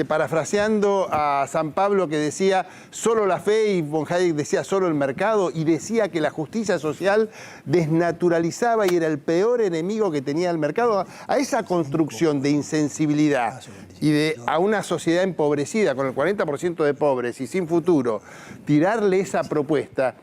parafraseando a San Pablo que decía solo la fe y von Hayek decía solo el mercado, y decía que la justicia social desnaturalizaba y era el peor enemigo que tenía el mercado. A esa construcción de insensibilidad y a una sociedad empobrecida con el 40% de pobres y sin futuro, tirarle esa propuesta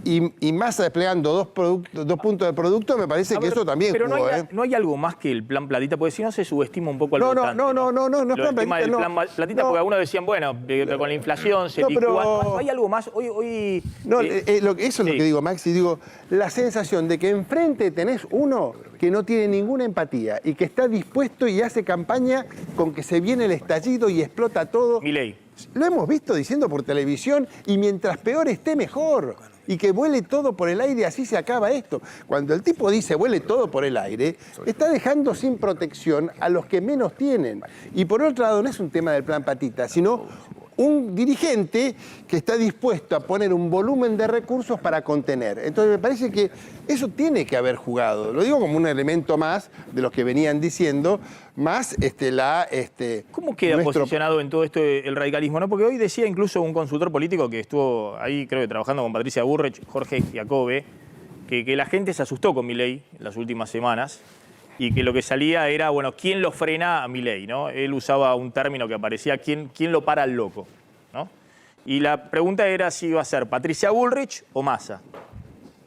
y Massa desplegando 2 puntos de producto, me parece que eso también pero jugó, no hay algo más que el plan Platita, porque si no se subestima un poco al votante. No es plan Platita. El plan Platita, porque algunos decían, bueno, con la inflación se licúa. ¿No hay algo más? Hoy eso es lo que digo, Maxi. Digo, la sensación de que enfrente tenés uno que no tiene ninguna empatía y que está dispuesto y hace campaña con que se viene el estallido y explota todo. Milei. Lo hemos visto diciendo por televisión, y mientras peor esté, mejor. Y que vuele todo por el aire, así se acaba esto. Cuando el tipo dice vuele todo por el aire, está dejando sin protección a los que menos tienen. Y por otro lado, no es un tema del plan Patita, sino un dirigente que está dispuesto a poner un volumen de recursos para contener. Entonces me parece que eso tiene que haber jugado. Lo digo como un elemento más de los que venían diciendo, más ¿Cómo queda posicionado en todo esto el radicalismo? ¿No? Porque hoy decía incluso un consultor político que estuvo ahí, creo que trabajando con Patricia Bullrich, Jorge Giacobbe, que la gente se asustó con Milei en las últimas semanas y que lo que salía era, bueno, ¿quién lo frena a Milei? ¿No? Él usaba un término que aparecía, ¿quién lo para al loco? ¿No? Y la pregunta era si iba a ser Patricia Bullrich o Massa.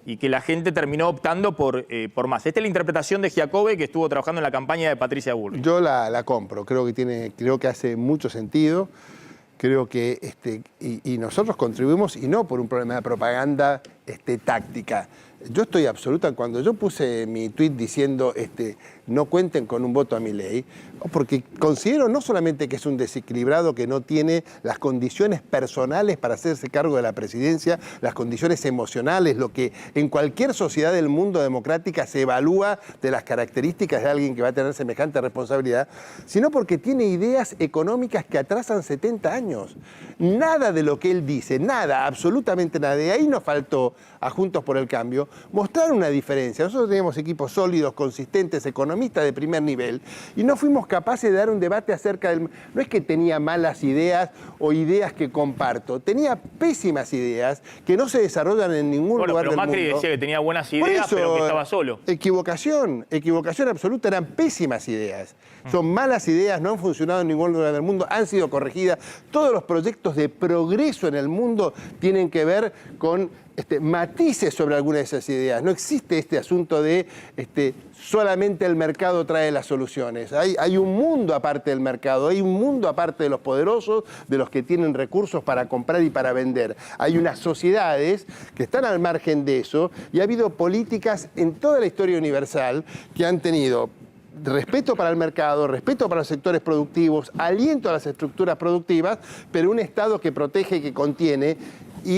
Y que la gente terminó optando por Massa. Esta es la interpretación de Giacobbe, que estuvo trabajando en la campaña de Patricia Bullrich. Yo la compro, creo que hace mucho sentido. Creo que y nosotros contribuimos, y no por un problema de propaganda táctica. Yo estoy absoluta, cuando yo puse mi tuit diciendo no cuenten con un voto a Milei, porque considero no solamente que es un desequilibrado que no tiene las condiciones personales para hacerse cargo de la presidencia, las condiciones emocionales, lo que en cualquier sociedad del mundo democrática se evalúa de las características de alguien que va a tener semejante responsabilidad, sino porque tiene ideas económicas que atrasan 70 años. Nada de lo que él dice, nada, absolutamente nada. De ahí nos faltó a Juntos por el Cambio mostrar una diferencia. Nosotros teníamos equipos sólidos, consistentes, economistas de primer nivel, y no fuimos capaces de dar un debate acerca del... No es que tenía malas ideas o ideas que comparto, tenía pésimas ideas que no se desarrollan en ningún lugar del mundo. Macri decía que tenía buenas ideas, pero que estaba solo. Equivocación absoluta, eran pésimas ideas. Son malas ideas, no han funcionado en ningún lugar del mundo, han sido corregidas. Todos los proyectos de progreso en el mundo tienen que ver con matices sobre alguna de esas ideas. No existe este asunto de solamente el mercado trae las soluciones. Hay un mundo aparte del mercado, hay un mundo aparte de los poderosos, de los que tienen recursos para comprar y para vender. Hay unas sociedades que están al margen de eso y ha habido políticas en toda la historia universal que han tenido respeto para el mercado, respeto para los sectores productivos, aliento a las estructuras productivas, pero un Estado que protege y que contiene.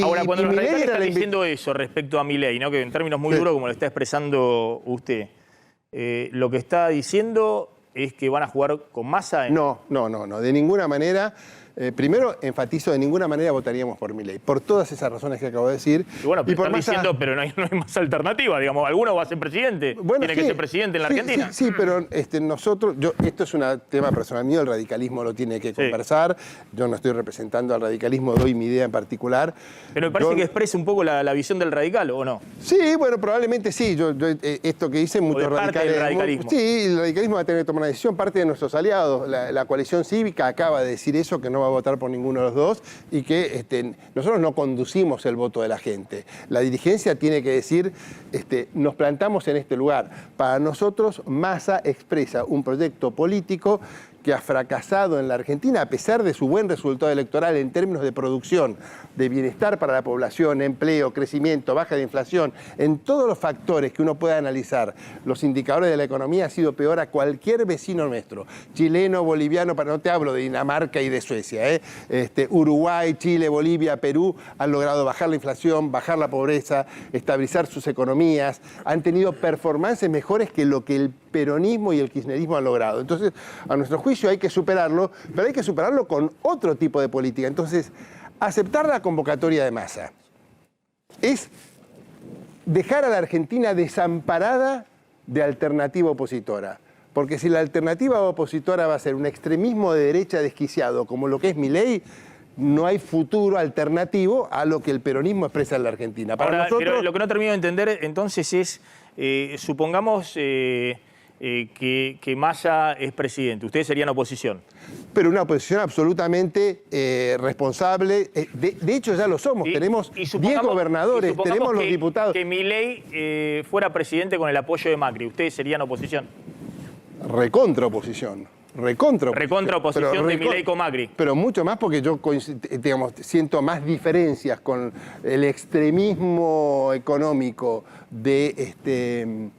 Ahora, cuando los radicales están diciendo eso respecto a Milei, ¿no? Que en términos muy duros, como lo está expresando usted, lo que está diciendo es que van a jugar con Massa. No, de ninguna manera. Primero, enfatizo, de ninguna manera votaríamos por Milei, por todas esas razones que acabo de decir. Y bueno, pero y por están diciendo, pero no hay más alternativa, digamos. Alguno va a ser presidente, tiene que ser presidente en la Argentina. Sí, pero nosotros, esto es un tema personal mío, el radicalismo lo tiene que conversar, yo no estoy representando al radicalismo, doy mi idea en particular. Pero me parece que expresa un poco la visión del radical, ¿o no? Sí, bueno, probablemente sí. Esto que dicen muchos radicales. Radicalismo. Sí, el radicalismo va a tener que tomar una decisión. Parte de nuestros aliados, la coalición cívica acaba de decir eso, que no va a votar por ninguno de los dos y que nosotros no conducimos el voto de la gente. La dirigencia tiene que decir, nos plantamos en este lugar. Para nosotros, Massa expresa un proyecto político que ha fracasado en la Argentina, a pesar de su buen resultado electoral en términos de producción, de bienestar para la población, empleo, crecimiento, baja de inflación, en todos los factores que uno pueda analizar, los indicadores de la economía ha sido peor a cualquier vecino nuestro, chileno, boliviano, no te hablo de Dinamarca y de Suecia, Uruguay, Chile, Bolivia, Perú han logrado bajar la inflación, bajar la pobreza, estabilizar sus economías, han tenido performances mejores que lo que el peronismo y el kirchnerismo han logrado. Entonces, a nuestro juicio hay que superarlo, pero hay que superarlo con otro tipo de política. Entonces, aceptar la convocatoria de Massa es dejar a la Argentina desamparada de alternativa opositora. Porque si la alternativa opositora va a ser un extremismo de derecha desquiciado como lo que es Milei, no hay futuro alternativo a lo que el peronismo expresa en la Argentina. Para ahora, nosotros... pero lo que no termino de entender entonces es, supongamos que Massa es presidente, ustedes serían oposición. Pero una oposición absolutamente responsable. De hecho, ya lo somos. Tenemos 10 gobernadores, tenemos los diputados. Que Milei fuera presidente con el apoyo de Macri, ¿ustedes serían oposición? Recontra oposición. Recontra oposición de Milei con Macri. Pero mucho más porque yo, digamos, siento más diferencias con el extremismo económico de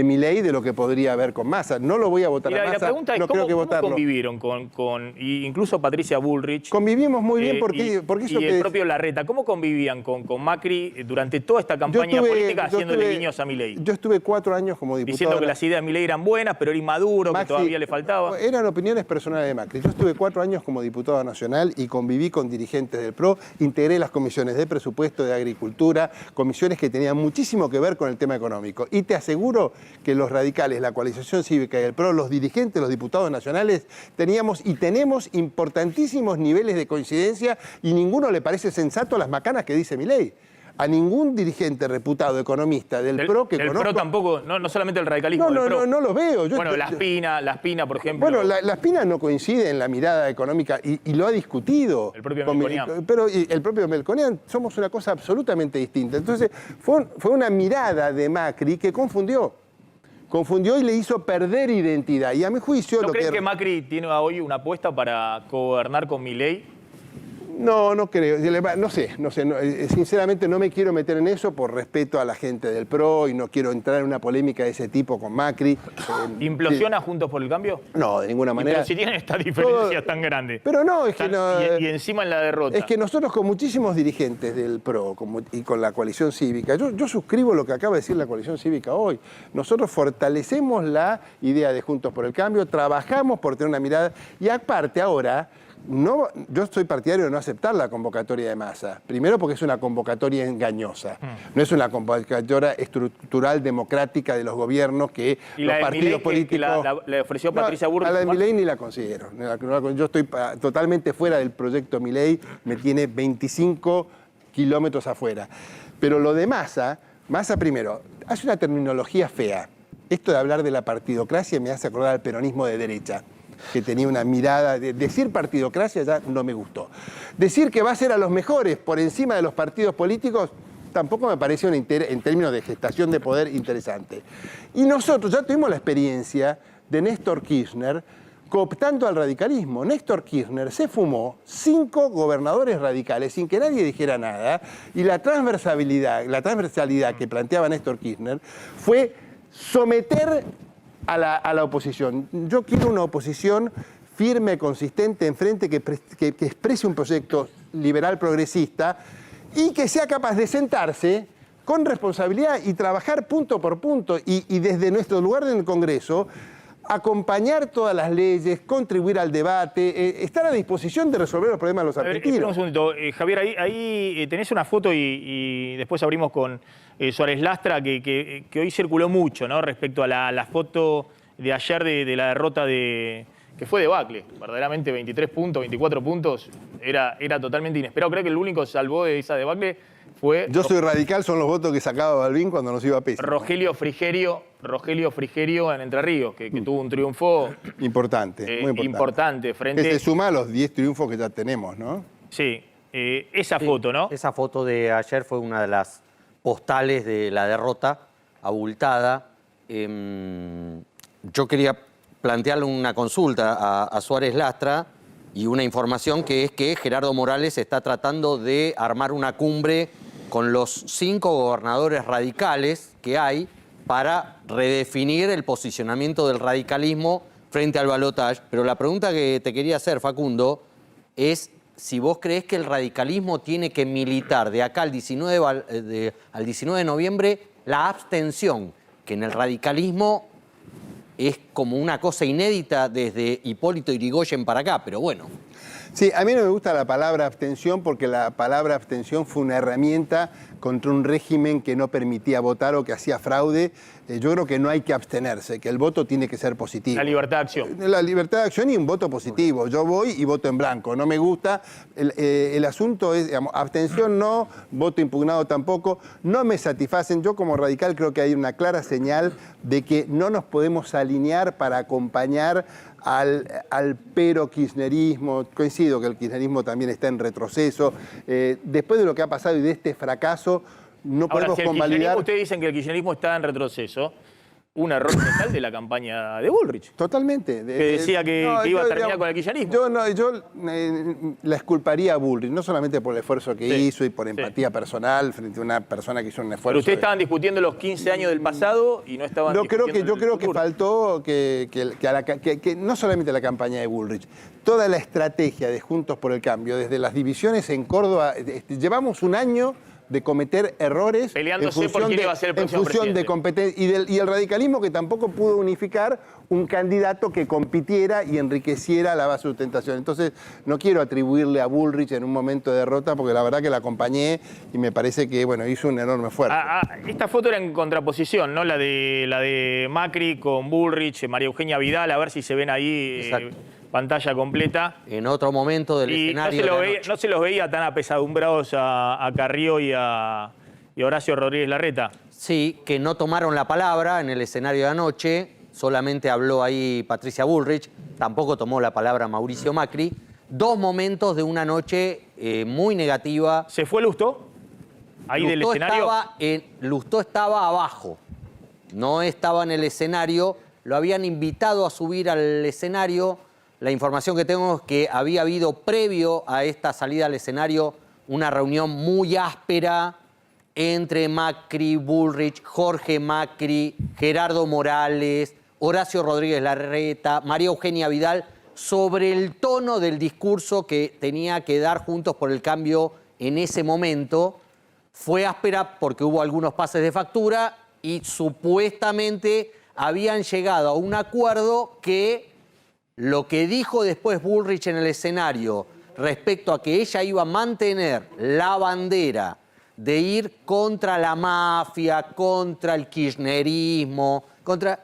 Milei de lo que podría haber con Massa. No lo voy a votar a Massa, la pregunta es, no creo que votarlo. ¿cómo convivieron con incluso Patricia Bullrich? Convivimos muy bien porque eso y el propio Larreta. ¿Cómo convivían con Macri durante toda esta campaña política haciéndole guiños a Milei? Yo estuve 4 años como diputado. Diciendo que las ideas de Milei eran buenas, pero era inmaduro, que todavía le faltaba. Eran opiniones personales de Macri. Yo estuve 4 años como diputado nacional y conviví con dirigentes del PRO, integré las comisiones de presupuesto, de agricultura, comisiones que tenían muchísimo que ver con el tema económico. Y te aseguro que los radicales, la coalición cívica y el PRO, los dirigentes, los diputados nacionales, teníamos y tenemos importantísimos niveles de coincidencia y ninguno le parece sensato las macanas que dice Milei. A ningún dirigente reputado economista del PRO que conozco... El PRO tampoco, no solamente el radicalismo del PRO. No los veo. Bueno, Las Pina, por ejemplo. Bueno, Las Pina no coincide en la mirada económica y lo ha discutido. El propio Melconian. Pero el propio Melconian somos una cosa absolutamente distinta. Entonces, fue una mirada de Macri que confundió y le hizo perder identidad. Y a mi juicio... ¿No creen que Macri tiene hoy una apuesta para gobernar con Milei? No creo. No sé. Sinceramente no me quiero meter en eso por respeto a la gente del PRO y no quiero entrar en una polémica de ese tipo con Macri. ¿Implosiona Juntos por el Cambio? No, de ninguna manera. Pero si tienen estas diferencias tan grandes. Pero no, es que no. Y encima en la derrota. Es que nosotros con muchísimos dirigentes del PRO y con la coalición cívica, yo suscribo lo que acaba de decir la coalición cívica hoy. Nosotros fortalecemos la idea de Juntos por el Cambio, trabajamos por tener una mirada y aparte ahora... yo soy partidario de no aceptar la convocatoria de Massa. Primero porque es una convocatoria engañosa. No es una convocatoria estructural democrática de los gobiernos que los partidos políticos... le ofreció Patricia Burrich. A la de Milei ni la considero. Yo estoy totalmente fuera del proyecto Milei, me tiene 25 kilómetros afuera. Pero lo de Massa primero, hace una terminología fea. Esto de hablar de la partidocracia me hace acordar al peronismo de derecha, que tenía una mirada, decir partidocracia ya no me gustó. Decir que va a ser a los mejores por encima de los partidos políticos tampoco me parece en términos de gestación de poder interesante. Y nosotros ya tuvimos la experiencia de Néstor Kirchner cooptando al radicalismo. Néstor Kirchner se fumó 5 gobernadores radicales sin que nadie dijera nada y la transversalidad que planteaba Néstor Kirchner fue someter a la oposición. Yo quiero una oposición firme, consistente, enfrente, que exprese un proyecto liberal progresista y que sea capaz de sentarse con responsabilidad y trabajar punto por punto y desde nuestro lugar en el Congreso acompañar todas las leyes, contribuir al debate, estar a disposición de resolver los problemas de los argentinos. Un segundito, Javier, ahí tenés una foto y después abrimos con Suárez Lastra, que hoy circuló mucho, ¿no? Respecto a la foto de ayer de la derrota que fue debacle. Verdaderamente 23 puntos, 24 puntos, era totalmente inesperado. Creo que el único salvó de esa debacle fue... Yo soy radical, son los votos que sacaba Balbín cuando nos iba a pésimo. Rogelio Frigerio en Entre Ríos, que tuvo un triunfo... Importante, muy importante. Importante frente... Que se suma a los 10 triunfos que ya tenemos, ¿no? Sí, esa foto, ¿no? Esa foto de ayer fue una de las postales de la derrota abultada. Yo quería plantearle una consulta a Suárez Lastra y una información que es que Gerardo Morales está tratando de armar una cumbre con los 5 gobernadores radicales que hay para redefinir el posicionamiento del radicalismo frente al balotaje. Pero la pregunta que te quería hacer, Facundo, es si vos creés que el radicalismo tiene que militar de acá al 19 de noviembre la abstención, que en el radicalismo es como una cosa inédita desde Hipólito Yrigoyen para acá, pero bueno. Sí, a mí no me gusta la palabra abstención porque la palabra abstención fue una herramienta contra un régimen que no permitía votar o que hacía fraude. Yo creo que no hay que abstenerse, que el voto tiene que ser positivo. La libertad de acción. La libertad de acción y un voto positivo. Yo voy y voto en blanco. No me gusta. El asunto es, digamos, abstención no, voto impugnado tampoco. No me satisfacen. Yo como radical creo que hay una clara señal de que no nos podemos alinear para acompañar al pero-kirchnerismo. Coincido que el kirchnerismo también está en retroceso. Después de lo que ha pasado y de este fracaso, no podemos convalidar... Ustedes dicen que el kirchnerismo está en retroceso. Un error total de la campaña de Bullrich. Totalmente. Que decía que iba a terminar con el kirchnerismo. Yo la exculparía a Bullrich, no solamente por el esfuerzo que hizo y por empatía personal frente a una persona que hizo un esfuerzo. Pero ustedes estaban discutiendo los 15 años del pasado y no estaban discutiendo Yo creo que faltó que no solamente la campaña de Bullrich, toda la estrategia de Juntos por el Cambio, desde las divisiones en Córdoba, llevamos un año de cometer errores peleándose por quién iba a ser el próximo presidente. De competencia y el radicalismo que tampoco pudo unificar un candidato que compitiera y enriqueciera la base de sustentación. Entonces no quiero atribuirle a Bullrich en un momento de derrota porque la verdad que la acompañé y me parece que bueno, hizo un enorme esfuerzo. Esta foto era en contraposición, ¿no? La de Macri con Bullrich, María Eugenia Vidal, a ver si se ven ahí pantalla completa. En otro momento del escenario. No se los veía tan apesadumbrados a Carrió y a Horacio Rodríguez Larreta. Sí, que no tomaron la palabra en el escenario de anoche. Solamente habló ahí Patricia Bullrich. Tampoco tomó la palabra Mauricio Macri. 2 momentos de una noche muy negativa. ¿Se fue Lustó? Ahí del escenario. Lustó estaba abajo. No estaba en el escenario. Lo habían invitado a subir al escenario. La información que tengo es que había habido previo a esta salida al escenario una reunión muy áspera entre Macri, Bullrich, Jorge Macri, Gerardo Morales, Horacio Rodríguez Larreta, María Eugenia Vidal, sobre el tono del discurso que tenía que dar Juntos por el Cambio en ese momento. Fue áspera porque hubo algunos pases de factura y supuestamente habían llegado a un acuerdo que lo que dijo después Bullrich en el escenario respecto a que ella iba a mantener la bandera de ir contra la mafia, contra el kirchnerismo,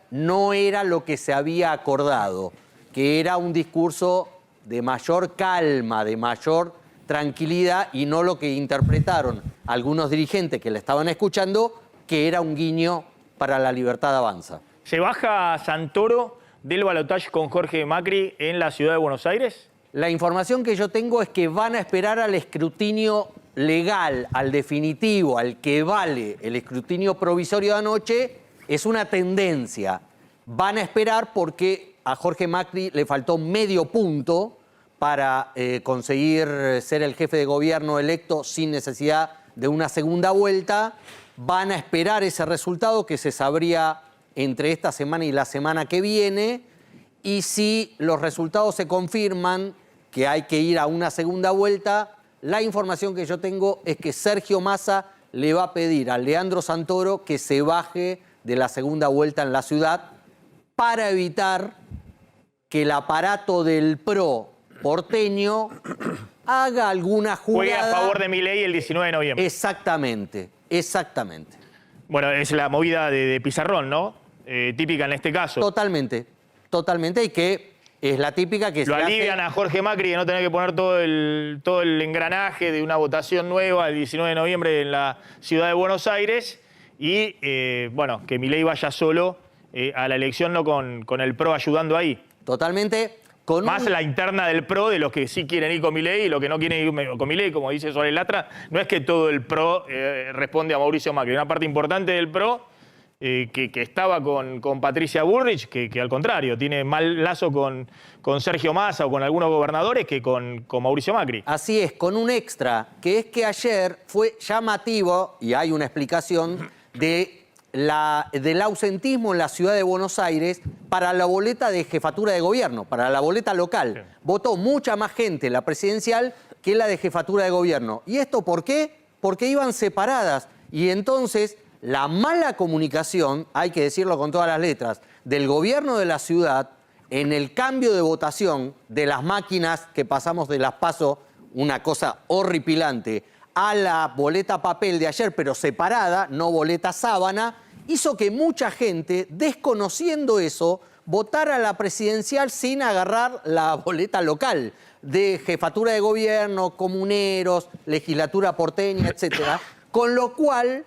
no era lo que se había acordado, que era un discurso de mayor calma, de mayor tranquilidad y no lo que interpretaron algunos dirigentes que le estaban escuchando, que era un guiño para La Libertad Avanza. ¿Se baja Santoro del balotaje con Jorge Macri en la ciudad de Buenos Aires? La información que yo tengo es que van a esperar al escrutinio legal, al definitivo, al que vale el escrutinio provisorio de anoche. Es una tendencia. Van a esperar porque a Jorge Macri le faltó medio punto para conseguir ser el jefe de gobierno electo sin necesidad de una segunda vuelta. Van a esperar ese resultado que se sabría entre esta semana y la semana que viene. Y si los resultados se confirman que hay que ir a una segunda vuelta, la información que yo tengo es que Sergio Massa le va a pedir a Leandro Santoro que se baje de la segunda vuelta en la ciudad para evitar que el aparato del PRO porteño haga alguna jugada. Juegue a favor de Milei el 19 de noviembre. Exactamente, exactamente. Bueno, es la movida de Pizarrón, ¿no? Típica en este caso. Totalmente, totalmente, y que es la típica que Lo se alivian hace... a Jorge Macri de no tener que poner todo el engranaje de una votación nueva el 19 de noviembre en la ciudad de Buenos Aires y, bueno, que Milei vaya solo a la elección, no con el PRO ayudando ahí. Totalmente. Más la interna del PRO, de los que sí quieren ir con Milei y los que no quieren ir con Milei, como dice Suárez Latra. No es que todo el PRO responde a Mauricio Macri. Una parte importante del PRO que estaba con Patricia Bullrich, que al contrario, tiene mal lazo con Sergio Massa o con algunos gobernadores que con Mauricio Macri. Así es, con un extra, que es que ayer fue llamativo, y hay una explicación, del ausentismo en la ciudad de Buenos Aires para la boleta de jefatura de gobierno, para la boleta local. Sí. Votó mucha más gente la presidencial que la de jefatura de gobierno. ¿Y esto por qué? Porque iban separadas. Y entonces la mala comunicación, hay que decirlo con todas las letras, del gobierno de la ciudad en el cambio de votación de las máquinas que pasamos de las PASO, una cosa horripilante, a la boleta papel de ayer, pero separada, no boleta sábana, hizo que mucha gente, desconociendo eso, votara la presidencial sin agarrar la boleta local de jefatura de gobierno, comuneros, legislatura porteña, etcétera, con lo cual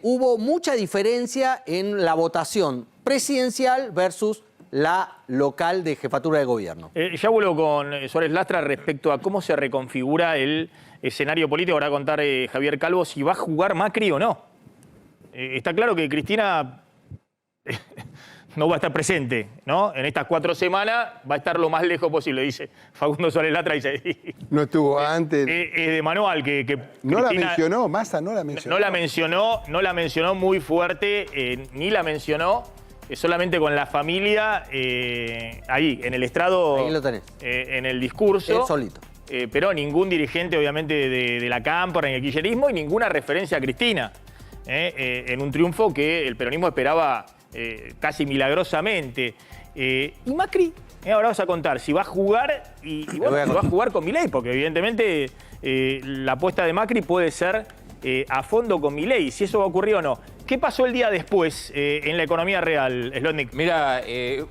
hubo mucha diferencia en la votación presidencial versus la local de jefatura de gobierno. Ya vuelvo con Suárez Lastra respecto a cómo se reconfigura el escenario político. Ahora va a contar Javier Calvo si va a jugar Macri o no. Está claro que Cristina no va a estar presente, ¿no? En estas 4 semanas va a estar lo más lejos posible, dice Facundo Suárez Lastra. Dice, no estuvo antes. Es de manual que no Cristina, la mencionó, Massa no la mencionó. No la mencionó muy fuerte, ni la mencionó solamente con la familia ahí, en el estrado. Ahí lo tenés. En el discurso. Él solito. Pero ningún dirigente, obviamente, de la cámpora, ni el kirchnerismo, y ninguna referencia a Cristina. En un triunfo que el peronismo esperaba casi milagrosamente. Y Macri, ahora vas a contar si va a jugar y bueno, va a jugar con Milei, porque evidentemente la apuesta de Macri puede ser a fondo con Milei, si eso va a ocurrir o no. ¿Qué pasó el día después en la economía real, Slotnick? Mirá,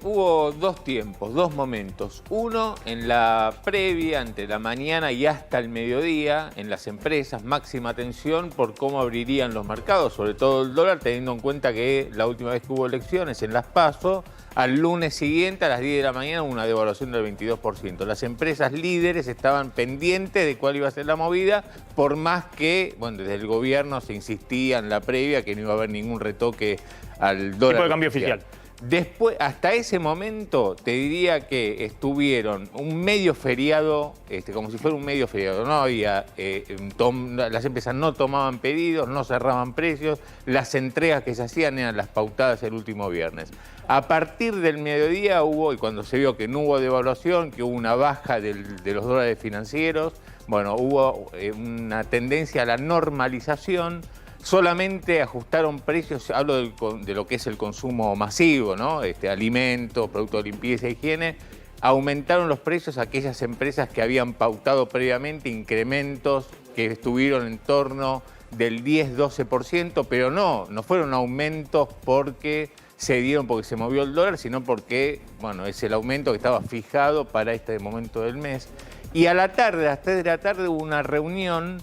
hubo 2 tiempos, 2 momentos. Uno, en la previa, entre la mañana y hasta el mediodía, en las empresas, máxima atención por cómo abrirían los mercados, sobre todo el dólar, teniendo en cuenta que la última vez que hubo elecciones en las PASO, al lunes siguiente, a las 10 de la mañana, una devaluación del 22%. Las empresas líderes estaban pendientes de cuál iba a ser la movida, por más que, bueno, desde el gobierno se insistía en la previa que no iba a haber ningún retoque al dólar. Tipo de cambio oficial. Después, hasta ese momento, te diría que estuvieron un medio feriado, como si fuera un medio feriado. No había, las empresas no tomaban pedidos, no cerraban precios, las entregas que se hacían eran las pautadas el último viernes. A partir del mediodía hubo, y cuando se vio que no hubo devaluación, que hubo una baja de los dólares financieros, bueno, hubo una tendencia a la normalización. Solamente ajustaron precios, hablo de lo que es el consumo masivo, ¿no? Alimentos, productos de limpieza e higiene. Aumentaron los precios a aquellas empresas que habían pautado previamente incrementos que estuvieron en torno del 10-12%, pero no fueron aumentos porque se dieron porque se movió el dólar, sino porque, bueno, es el aumento que estaba fijado para este momento del mes. Y a la tarde, a las 3 de la tarde, hubo una reunión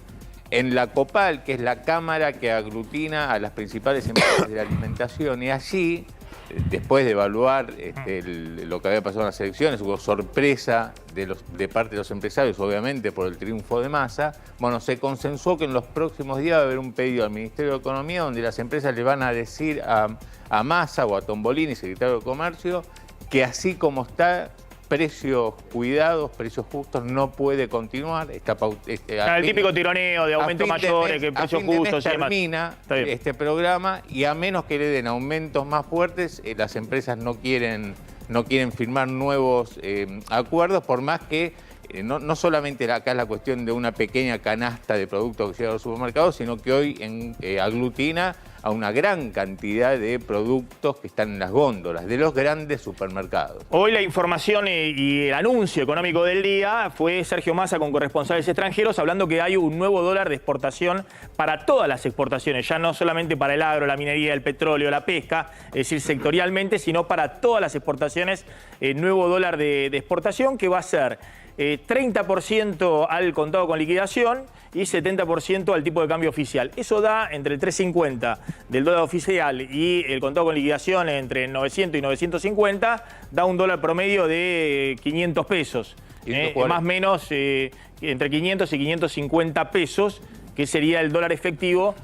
en la COPAL, que es la cámara que aglutina a las principales empresas de la alimentación, y allí, después de evaluar lo que había pasado en las elecciones, hubo sorpresa de parte de los empresarios, obviamente, por el triunfo de Massa. Bueno, se consensuó que en los próximos días va a haber un pedido al Ministerio de Economía donde las empresas le van a decir a Massa o a Tombolini, secretario de Comercio, que así como está, precios cuidados, precios justos, no puede continuar. El típico tironeo de aumentos mayores, que precios justos. Termina este programa, y a menos que le den aumentos más fuertes, las empresas no quieren firmar nuevos acuerdos, por más que no solamente acá es la cuestión de una pequeña canasta de productos que llega a los supermercados, sino que hoy aglutina a una gran cantidad de productos que están en las góndolas de los grandes supermercados. Hoy la información y el anuncio económico del día fue Sergio Massa con corresponsales extranjeros hablando que hay un nuevo dólar de exportación para todas las exportaciones, ya no solamente para el agro, la minería, el petróleo, la pesca, es decir, sectorialmente, sino para todas las exportaciones, nuevo dólar de exportación que va a ser 30% al contado con liquidación y 70% al tipo de cambio oficial. Eso da entre el 3.50 del dólar oficial y el contado con liquidación entre 900 y 950, da un dólar promedio de 500 pesos. Más o menos entre 500 y 550 pesos, que sería el dólar efectivo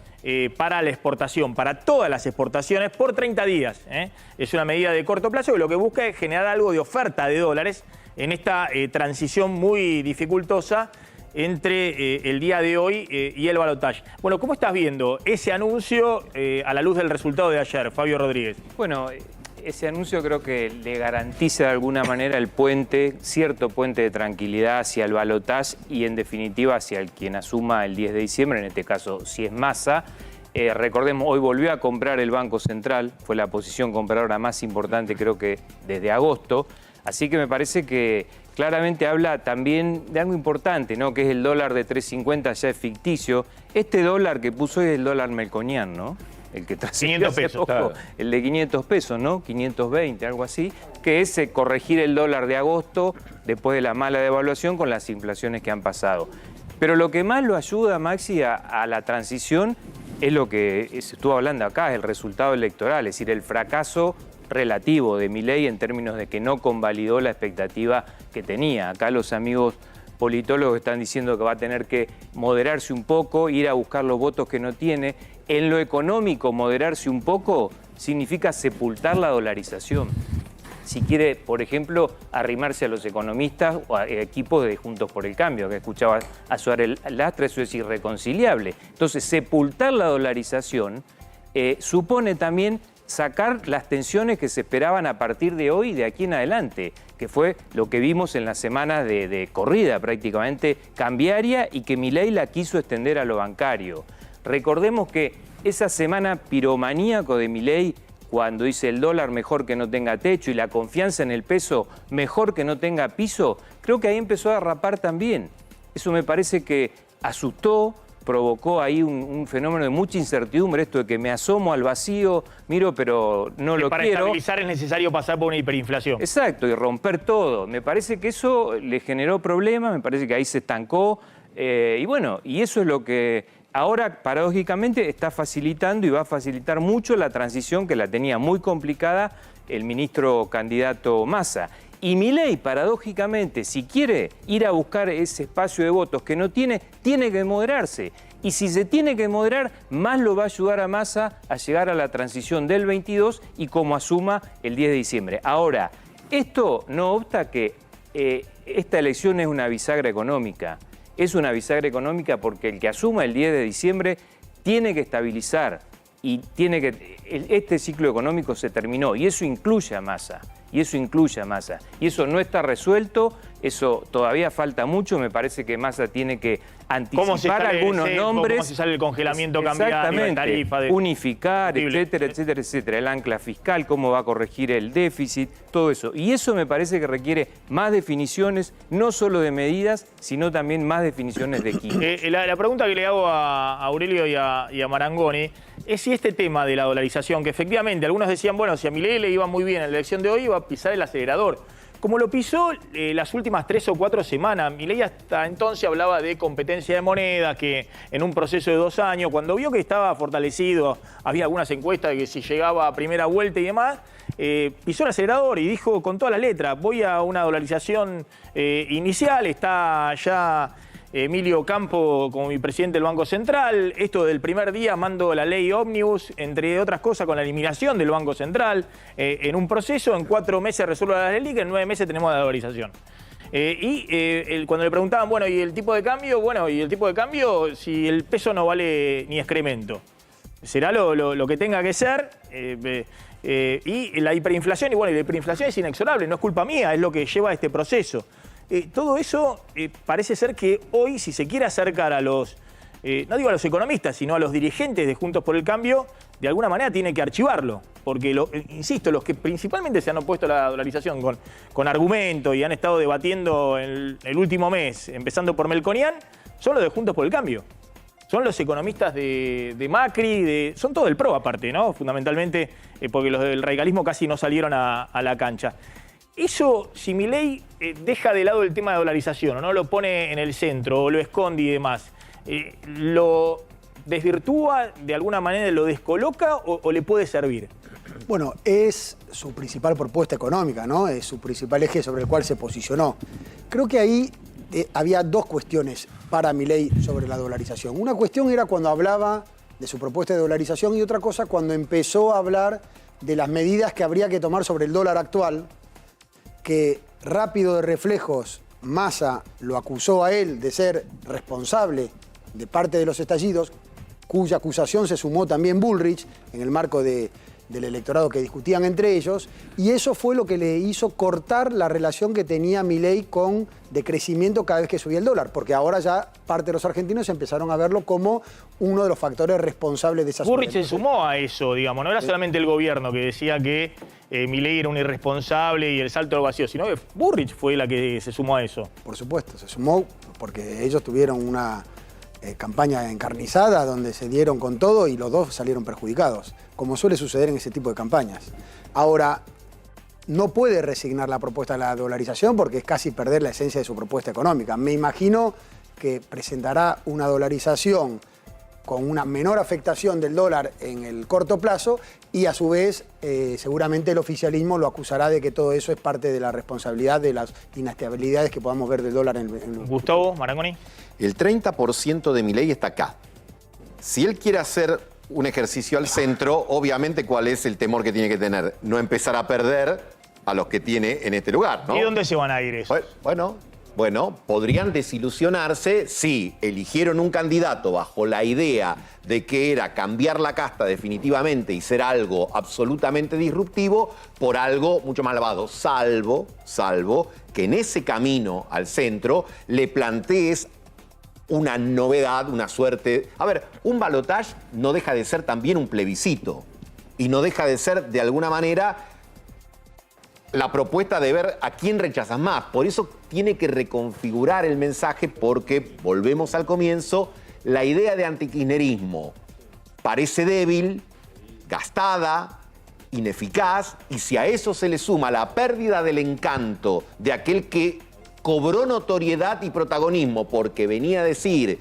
para la exportación, para todas las exportaciones por 30 días. Es una medida de corto plazo que lo que busca es generar algo de oferta de dólares en esta transición muy dificultosa entre el día de hoy y el balotaje. Bueno, ¿cómo estás viendo ese anuncio a la luz del resultado de ayer, Fabio Rodríguez? Bueno, ese anuncio creo que le garantiza de alguna manera el puente, cierto puente de tranquilidad hacia el balotaje y en definitiva hacia el quien asuma el 10 de diciembre, en este caso si es Massa. Recordemos, hoy volvió a comprar el Banco Central, fue la posición compradora más importante creo que desde agosto. Así que me parece que claramente habla también de algo importante, ¿no? Que es el dólar de 3.50, ya es ficticio. Este dólar que puso hoy es el dólar melconian, ¿no? El que trae 500 pesos, claro. El de 500 pesos, ¿no? 520, algo así, que es corregir el dólar de agosto después de la mala devaluación con las inflaciones que han pasado. Pero lo que más lo ayuda, Maxi, a la transición es lo que se estuvo hablando acá, el resultado electoral, es decir, el fracaso relativo de Milei en términos de que no convalidó la expectativa que tenía. Acá los amigos politólogos están diciendo que va a tener que moderarse un poco, ir a buscar los votos que no tiene. En lo económico, moderarse un poco significa sepultar la dolarización. Si quiere, por ejemplo, arrimarse a los economistas o a equipos de Juntos por el Cambio, que escuchaba a Suárez Lastra, eso es irreconciliable. Entonces, sepultar la dolarización supone también sacar las tensiones que se esperaban a partir de hoy y de aquí en adelante, que fue lo que vimos en las semanas de corrida prácticamente cambiaria y que Milei la quiso extender a lo bancario. Recordemos que esa semana piromaníaco de Milei, cuando dice el dólar mejor que no tenga techo y la confianza en el peso mejor que no tenga piso, creo que ahí empezó a derrapar también. Eso me parece que asustó, provocó ahí un fenómeno de mucha incertidumbre, esto de que me asomo al vacío, miro pero no lo quiero. Para estabilizar es necesario pasar por una hiperinflación. Exacto, y romper todo. Me parece que eso le generó problemas, me parece que ahí se estancó, y bueno, y eso es lo que ahora paradójicamente está facilitando y va a facilitar mucho la transición que la tenía muy complicada el ministro candidato Massa. Y Milei, paradójicamente, si quiere ir a buscar ese espacio de votos que no tiene, tiene que moderarse. Y si se tiene que moderar, más lo va a ayudar a Massa a llegar a la transición del 22 y como asuma el 10 de diciembre. Ahora, esto no obsta que esta elección es una bisagra económica. Es una bisagra económica porque el que asuma el 10 de diciembre tiene que estabilizar y tiene que... Este ciclo económico se terminó y eso incluye a Massa. Y eso no está resuelto, eso todavía falta mucho, me parece que Massa tiene que anticipar algunos nombres. ¿Cómo se sale el congelamiento cambiario, la tarifa? Unificar, etcétera. El ancla fiscal, cómo va a corregir el déficit, todo eso. Y eso me parece que requiere más definiciones, no solo de medidas, sino también más definiciones de equipo. La pregunta que le hago a Aurelio y a Marangoni es si este tema de la dolarización, que efectivamente algunos decían, bueno, si a Milei le iba muy bien en la elección de hoy, iba a pisar el acelerador. Como lo pisó las últimas 3 o 4 semanas, Milei hasta entonces hablaba de competencia de moneda, que en un proceso de 2 años, cuando vio que estaba fortalecido, había algunas encuestas de que si llegaba a primera vuelta y demás, pisó el acelerador y dijo con todas las letras, voy a una dolarización inicial, está ya Emilio Campo como mi presidente del Banco Central, esto del primer día mando la ley Ómnibus, entre otras cosas con la eliminación del Banco Central, en un proceso, en 4 meses resuelvo la ley, que en 9 meses tenemos la dolarización. Cuando le preguntaban, bueno, ¿y el tipo de cambio? Bueno, ¿y el tipo de cambio si el peso no vale ni excremento? Será lo que tenga que ser. Y la hiperinflación, y bueno, la hiperinflación es inexorable, no es culpa mía, es lo que lleva a este proceso. Todo eso parece ser que hoy, si se quiere acercar a los, no digo a los economistas, sino a los dirigentes de Juntos por el Cambio, de alguna manera tiene que archivarlo. Porque, insisto, los que principalmente se han opuesto a la dolarización con argumento y han estado debatiendo el último mes, empezando por Melconian, son los de Juntos por el Cambio. Son los economistas de Macri, son todo el PRO aparte, ¿no? Fundamentalmente, porque los del radicalismo casi no salieron a la cancha. Eso, si Milei deja de lado el tema de dolarización o no lo pone en el centro o lo esconde y demás, ¿lo desvirtúa de alguna manera, lo descoloca o le puede servir? Bueno, es su principal propuesta económica, ¿no? Es su principal eje sobre el cual se posicionó. Creo que ahí había 2 cuestiones para Milei sobre la dolarización. Una cuestión era cuando hablaba de su propuesta de dolarización y otra cosa cuando empezó a hablar de las medidas que habría que tomar sobre el dólar actual, que rápido de reflejos Massa lo acusó a él de ser responsable de parte de los estallidos, cuya acusación se sumó también Bullrich en el marco del electorado que discutían entre ellos, y eso fue lo que le hizo cortar la relación que tenía Milei con decrecimiento cada vez que subía el dólar, porque ahora ya parte de los argentinos empezaron a verlo como uno de los factores responsables de esa subida. Bullrich se sumó a eso, digamos, no era solamente el gobierno que decía que Milei era un irresponsable y el salto al vacío, sino que Bullrich fue la que se sumó a eso. Por supuesto, se sumó porque ellos tuvieron una campaña encarnizada donde se dieron con todo y los dos salieron perjudicados, como suele suceder en ese tipo de campañas. Ahora, no puede resignar la propuesta de la dolarización porque es casi perder la esencia de su propuesta económica. Me imagino que presentará una dolarización con una menor afectación del dólar en el corto plazo y a su vez seguramente el oficialismo lo acusará de que todo eso es parte de la responsabilidad de las inestabilidades que podamos ver del dólar en Gustavo, Marangoni. El 30% de Milei está acá. Si él quiere hacer un ejercicio al centro, obviamente, ¿cuál es el temor que tiene que tener? No empezar a perder a los que tiene en este lugar, ¿no? ¿Y dónde se van a ir esos? Bueno, podrían desilusionarse si eligieron un candidato bajo la idea de que era cambiar la casta definitivamente y ser algo absolutamente disruptivo por algo mucho más lavado, salvo que en ese camino al centro le plantees una novedad, una suerte. A ver, un balotaje no deja de ser también un plebiscito y no deja de ser, de alguna manera, la propuesta de ver a quién rechazas más. Por eso tiene que reconfigurar el mensaje porque, volvemos al comienzo, la idea de antikirchnerismo parece débil, gastada, ineficaz, y si a eso se le suma la pérdida del encanto de aquel que cobró notoriedad y protagonismo porque venía a decir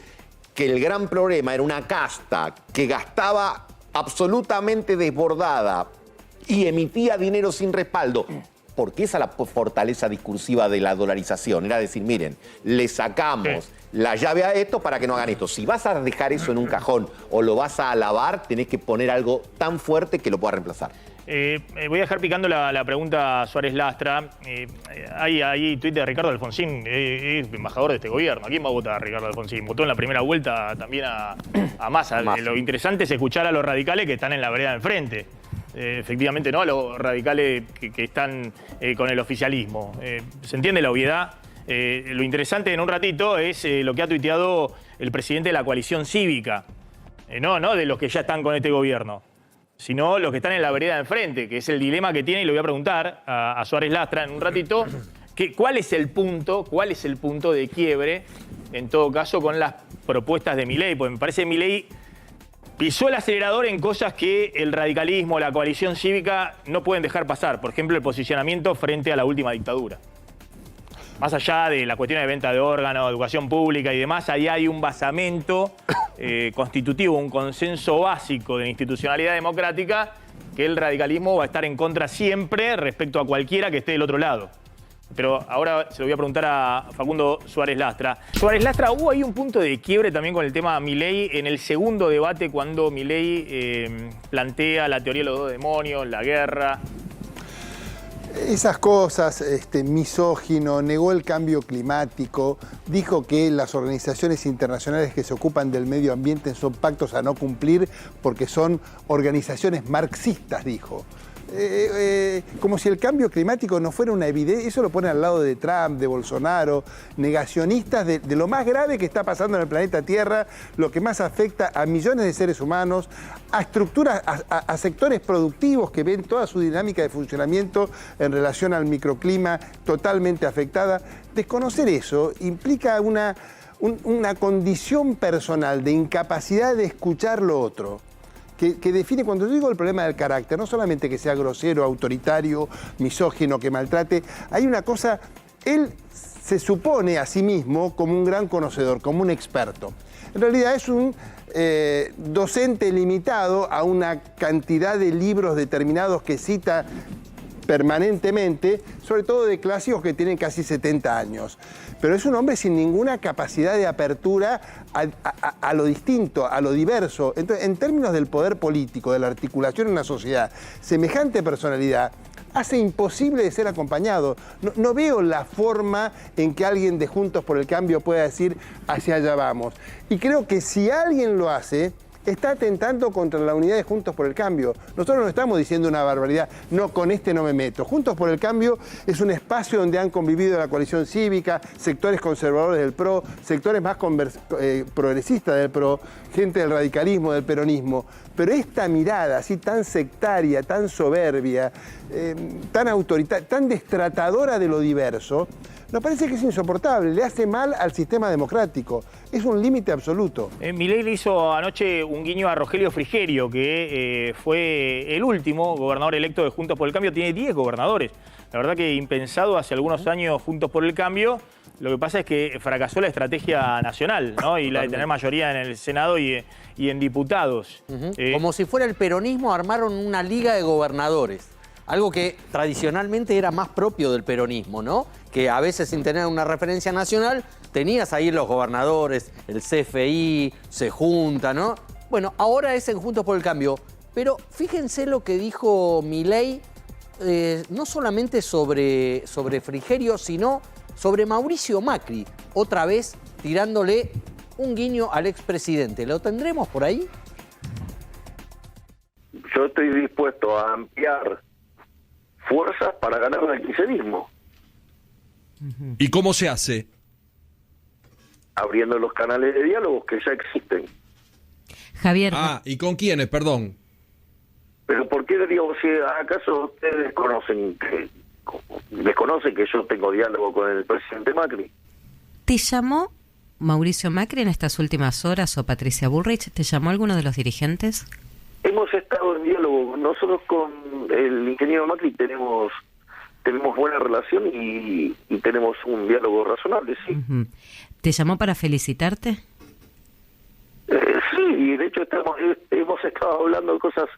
que el gran problema era una casta que gastaba absolutamente desbordada y emitía dinero sin respaldo, porque esa es la fortaleza discursiva de la dolarización. Era decir, miren, le sacamos la llave a esto para que no hagan esto. Si vas a dejar eso en un cajón o lo vas a alabar, tenés que poner algo tan fuerte que lo pueda reemplazar. Voy a dejar picando la pregunta a Suárez Lastra. Hay tuit de Ricardo Alfonsín, es embajador de este gobierno. ¿A quién va a votar Ricardo Alfonsín? Votó en la primera vuelta también a Massa. Lo interesante es escuchar a los radicales que están en la vereda de enfrente. Efectivamente, no a los radicales que están con el oficialismo. ¿Se entiende la obviedad? Lo interesante en un ratito es lo que ha tuiteado el presidente de la coalición cívica. No de los que ya están con este gobierno, sino los que están en la vereda de enfrente, que es el dilema que tiene, y le voy a preguntar a Suárez Lastra en un ratito, ¿cuál es el punto de quiebre, en todo caso, con las propuestas de Milei? Porque me parece que Milei pisó el acelerador en cosas que el radicalismo, la coalición cívica no pueden dejar pasar. Por ejemplo, el posicionamiento frente a la última dictadura. Más allá de la cuestión de venta de órganos, educación pública y demás, ahí hay un basamento constitutivo, un consenso básico de institucionalidad democrática que el radicalismo va a estar en contra siempre respecto a cualquiera que esté del otro lado. Pero ahora se lo voy a preguntar a Facundo Suárez Lastra. Suárez Lastra, hubo ahí un punto de quiebre también con el tema Milei en el segundo debate cuando Milei plantea la teoría de los dos demonios, la guerra. Esas cosas, misógino, negó el cambio climático, dijo que las organizaciones internacionales que se ocupan del medio ambiente son pactos a no cumplir porque son organizaciones marxistas, dijo. Como si el cambio climático no fuera una evidencia. Eso lo pone al lado de Trump, de Bolsonaro, negacionistas de lo más grave que está pasando en el planeta Tierra, lo que más afecta a millones de seres humanos, a estructuras, a sectores productivos que ven toda su dinámica de funcionamiento en relación al microclima totalmente afectada. Desconocer eso implica una condición personal de incapacidad de escuchar lo otro. Que define, cuando yo digo el problema del carácter, no solamente que sea grosero, autoritario, misógino, que maltrate, hay una cosa, él se supone a sí mismo como un gran conocedor, como un experto. En realidad es un docente limitado a una cantidad de libros determinados que cita permanentemente, sobre todo de clásicos que tienen casi 70 años. Pero es un hombre sin ninguna capacidad de apertura a lo distinto, a lo diverso. Entonces, en términos del poder político, de la articulación en una sociedad, semejante personalidad hace imposible de ser acompañado. No veo la forma en que alguien de Juntos por el Cambio pueda decir hacia allá vamos. Y creo que si alguien lo hace, está atentando contra la unidad de Juntos por el Cambio. Nosotros no estamos diciendo una barbaridad, no, con este no me meto. Juntos por el Cambio es un espacio donde han convivido la coalición cívica, sectores conservadores del PRO, sectores más progresistas del PRO, gente del radicalismo, del peronismo. Pero esta mirada así tan sectaria, tan soberbia, tan autoritaria, tan destratadora de lo diverso, nos parece que es insoportable, le hace mal al sistema democrático. Es un límite absoluto. Milei le hizo anoche un guiño a Rogelio Frigerio, que fue el último gobernador electo de Juntos por el Cambio. Tiene 10 gobernadores. La verdad que impensado hace algunos años Juntos por el Cambio. Lo que pasa es que fracasó la estrategia nacional, ¿no? Y la de tener mayoría en el Senado y en diputados. Como si fuera el peronismo, armaron una liga de gobernadores. Algo que tradicionalmente era más propio del peronismo, ¿no? Que a veces sin tener una referencia nacional, tenías ahí los gobernadores, el CFI, se junta, ¿no? Bueno, ahora es en Juntos por el Cambio. Pero fíjense lo que dijo Milei, no solamente sobre Frigerio, sino sobre Mauricio Macri, otra vez tirándole un guiño al expresidente. ¿Lo tendremos por ahí? Yo estoy dispuesto a ampliar fuerzas para ganar el kirchnerismo. ¿Y cómo se hace? Abriendo los canales de diálogo que ya existen. Javier. ¿Y con quiénes, perdón? Pero ¿por qué digo, si acaso ustedes desconocen que yo tengo diálogo con el presidente Macri? ¿Te llamó Mauricio Macri en estas últimas horas o Patricia Bullrich? ¿Te llamó alguno de los dirigentes? Hemos estado en diálogo. Nosotros con el ingeniero Macri tenemos buena relación y tenemos un diálogo razonable, sí. ¿Te llamó para felicitarte? Sí, y de hecho hemos estado hablando de cosas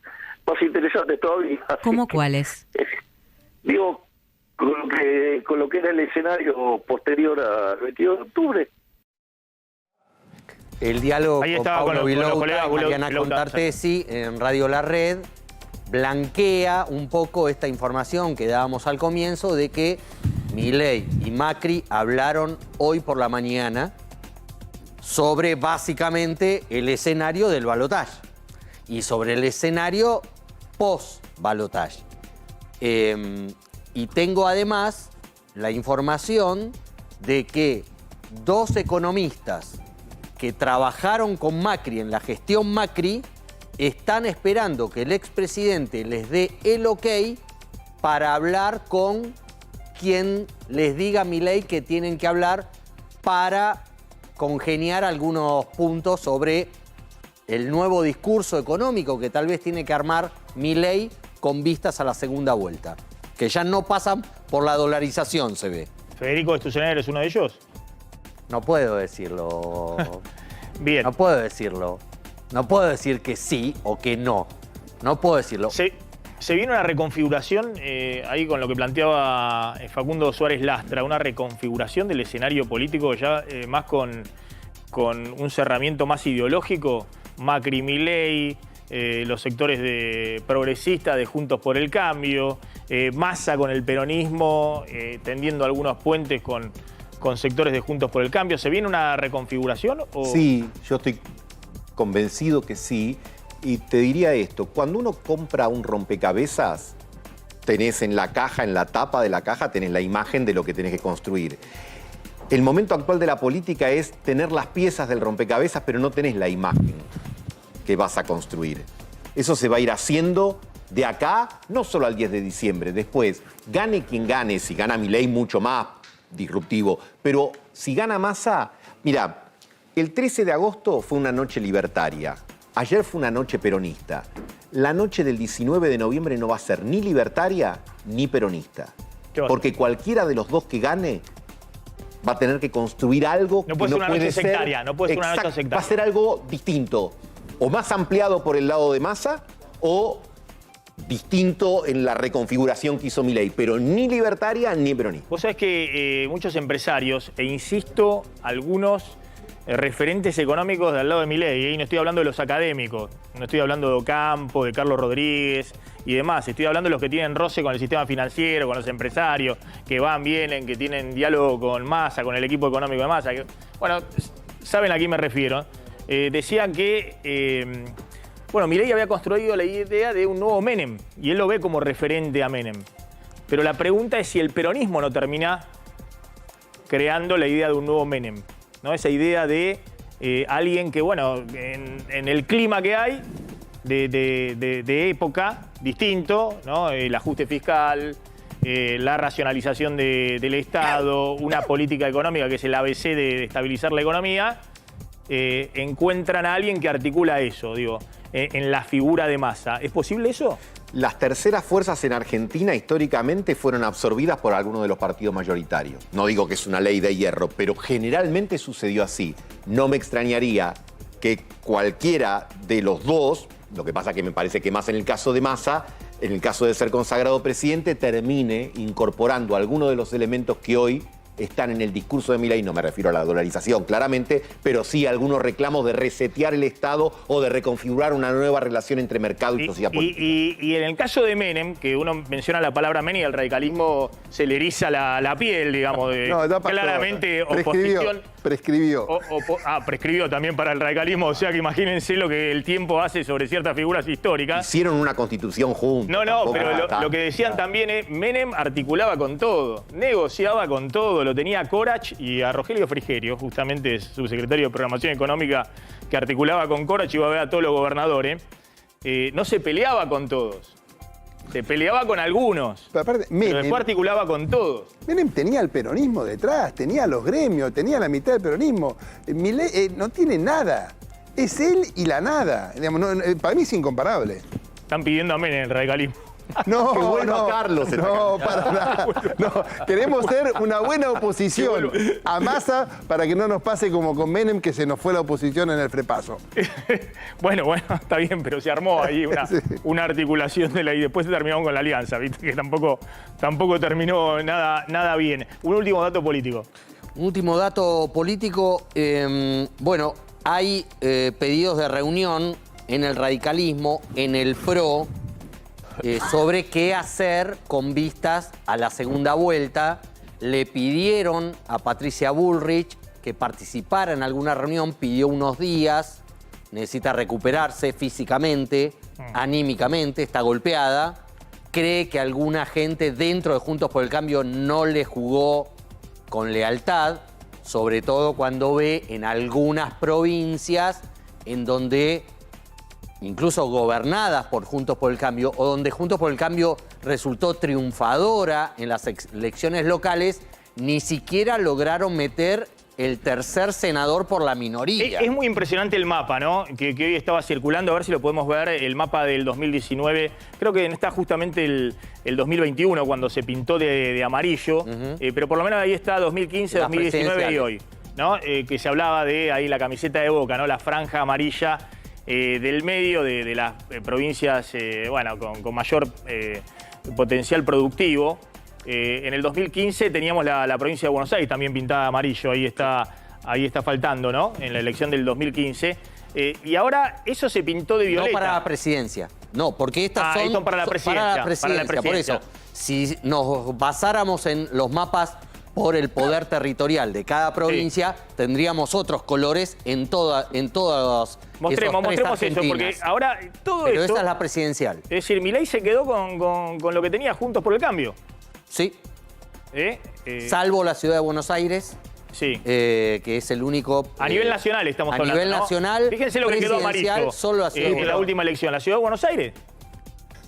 más interesantes todavía. ¿Cómo cuáles? Digo, con lo que era el escenario posterior al 22 de octubre. El diálogo Ahí con estaba Paulo con los Vilouta colegas y Mariana Vilouta. Contartesi en Radio La Red blanquea un poco esta información que dábamos al comienzo de que Milei y Macri hablaron hoy por la mañana sobre básicamente el escenario del balotaje y sobre el escenario post-balotaje. Y tengo además la información de que dos economistas que trabajaron con Macri en la gestión Macri están esperando que el expresidente les dé el ok para hablar con quien les diga a Milei que tienen que hablar para congeniar algunos puntos sobre el nuevo discurso económico que tal vez tiene que armar Milei con vistas a la segunda vuelta, que ya no pasan por la dolarización, se ve. ¿Federico Sturzenegger es uno de ellos? No puedo decirlo. Bien. No puedo decirlo. No puedo decir que sí o que no. No puedo decirlo. Se viene una reconfiguración, ahí con lo que planteaba Facundo Suárez Lastra, una reconfiguración del escenario político ya más con un cerramiento más ideológico. Macri, Milei, los sectores de progresistas de Juntos por el Cambio, Massa con el peronismo, tendiendo algunos puentes con sectores de Juntos por el Cambio. ¿Se viene una reconfiguración? ¿O? Sí, yo estoy convencido que sí. Y te diría esto, cuando uno compra un rompecabezas, tenés en la caja, en la tapa de la caja, tenés la imagen de lo que tenés que construir. El momento actual de la política es tener las piezas del rompecabezas, pero no tenés la imagen que vas a construir. Eso se va a ir haciendo de acá, no solo al 10 de diciembre, después, gane quien gane, si gana Milei mucho más disruptivo, pero si gana Massa, mira, el 13 de agosto fue una noche libertaria. Ayer fue una noche peronista. La noche del 19 de noviembre no va a ser ni libertaria ni peronista. Porque cualquiera de los dos que gane va a tener que construir algo que no puede ser una noche sectaria. No puede ser una noche sectaria. Va a ser algo distinto. O más ampliado por el lado de Massa o distinto en la reconfiguración que hizo Milei. Pero ni libertaria ni peronista. Vos sabés que muchos empresarios, e insisto, algunos referentes económicos del lado de Milei, y no estoy hablando de los académicos, no estoy hablando de Ocampo, de Carlos Rodríguez y demás, estoy hablando de los que tienen roce con el sistema financiero, con los empresarios, que van, vienen, que tienen diálogo con Massa, con el equipo económico de Massa. Bueno, saben a quién me refiero. Decían que, Milei había construido la idea de un nuevo Menem, y él lo ve como referente a Menem. Pero la pregunta es si el peronismo no termina creando la idea de un nuevo Menem, ¿no? Esa idea de alguien que, en el clima que hay, de época, distinto, ¿no? El ajuste fiscal, la racionalización del Estado, una política económica que es el ABC de estabilizar la economía, encuentran a alguien que articula eso, digo, en la figura de Massa. ¿Es posible eso? Las terceras fuerzas en Argentina históricamente fueron absorbidas por algunos de los partidos mayoritarios. No digo que es una ley de hierro, pero generalmente sucedió así. No me extrañaría que cualquiera de los dos, lo que pasa que me parece que más en el caso de Massa, en el caso de ser consagrado presidente, termine incorporando algunos de los elementos que hoy están en el discurso de Milei, no me refiero a la dolarización claramente, pero sí a algunos reclamos de resetear el Estado o de reconfigurar una nueva relación entre mercado y sociedad política. Y en el caso de Menem, que uno menciona la palabra Menem y el radicalismo se le eriza la piel, digamos, de claramente oposición. Prescribió. Prescribió también para el radicalismo, o sea que imagínense lo que el tiempo hace sobre ciertas figuras históricas. Hicieron una constitución juntos. No, pero lo que decían también es, Menem articulaba con todo, negociaba con todo, lo tenía a Corach y a Rogelio Frigerio, justamente subsecretario de Programación Económica, que articulaba con Corach y iba a ver a todos los gobernadores. No se peleaba con todos. Se peleaba con algunos, pero después articulaba con todos. Menem tenía el peronismo detrás, tenía los gremios, tenía la mitad del peronismo. Milei no tiene nada. Es él y la nada. Digamos, para mí es incomparable. Están pidiendo a Menem el radicalismo. No, Que vuelva no, Carlos. no, para nada. No, queremos ser una buena oposición a Massa para que no nos pase como con Menem, que se nos fue la oposición en el frepaso. Bueno, está bien, pero se armó ahí una articulación de y después se terminó con la alianza, ¿viste? Que tampoco terminó nada bien. Un último dato político. Un último dato político. Bueno, hay pedidos de reunión en el radicalismo, en el PRO, sobre qué hacer con vistas a la segunda vuelta. Le pidieron a Patricia Bullrich que participara en alguna reunión, pidió unos días, necesita recuperarse físicamente, anímicamente, está golpeada. Cree que alguna gente dentro de Juntos por el Cambio no le jugó con lealtad, sobre todo cuando ve en algunas provincias en donde, incluso gobernadas por Juntos por el Cambio, o donde Juntos por el Cambio resultó triunfadora en las elecciones locales, ni siquiera lograron meter el tercer senador por la minoría. Es muy impresionante el mapa, ¿no? Que hoy estaba circulando, a ver si lo podemos ver, el mapa del 2019. Creo que está justamente el 2021, cuando se pintó de amarillo, pero por lo menos ahí está 2015, 2019 y hoy, ¿no? Que se hablaba de ahí la camiseta de Boca, ¿no? La franja amarilla del medio de las provincias, bueno, con mayor potencial productivo. En el 2015 teníamos la provincia de Buenos Aires también pintada de amarillo, ahí está faltando, ¿no? En la elección del 2015. Y ahora eso se pintó de violeta. No para la presidencia. No, porque estas son para la presidencia. Para la presidencia. Por eso, si nos basáramos en los mapas por el poder territorial de cada provincia, tendríamos otros colores en todas Mostremos eso, porque ahora todo Pero esto... esa es la presidencial. Es decir, Milei se quedó con lo que tenía Juntos por el Cambio. Sí. Salvo la ciudad de Buenos Aires. Sí. Que es el único... A nivel nacional estamos hablando, A nivel nacional, fíjense lo que quedó amarillo solo la ciudad en la última elección. ¿La ciudad de Buenos Aires?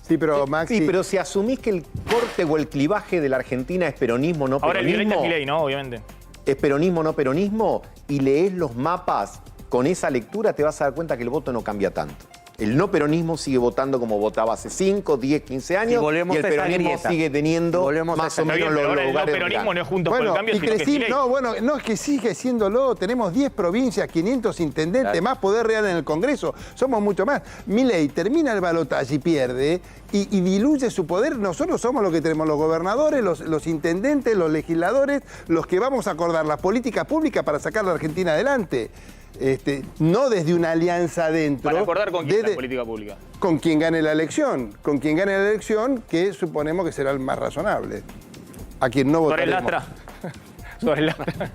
Sí, pero Maxi... Sí, pero si asumís que el corte o el clivaje de la Argentina es peronismo, no peronismo... Ahora el violeta es Milei, ¿no? Obviamente. Es peronismo, no peronismo, y lees los mapas con esa lectura, te vas a dar cuenta que el voto no cambia tanto. El no peronismo sigue votando como votaba hace 5, 10, 15 años y el peronismo sigue teniendo más o menos los lugares. El no peronismo no es Juntos por el Cambio, sino que es Milei. No, es que sigue siéndolo. Tenemos 10 provincias, 500 intendentes, más poder real en el Congreso. Somos mucho más. Milei termina el balotaje y pierde y diluye su poder. Nosotros somos los que tenemos los gobernadores, los intendentes, los legisladores, los que vamos a acordar las políticas públicas para sacar a la Argentina adelante. No desde una alianza adentro. ¿Para acordar con quién la política pública? Con quien gane la elección. Con quien gane la elección, que suponemos que será el más razonable. A quien no votaremos.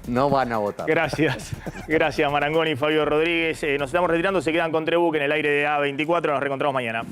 No van a votar. Gracias. Gracias, Marangoni y Fabio Rodríguez. Nos estamos retirando, se quedan con Trebuch en el aire de A24. Nos reencontramos mañana.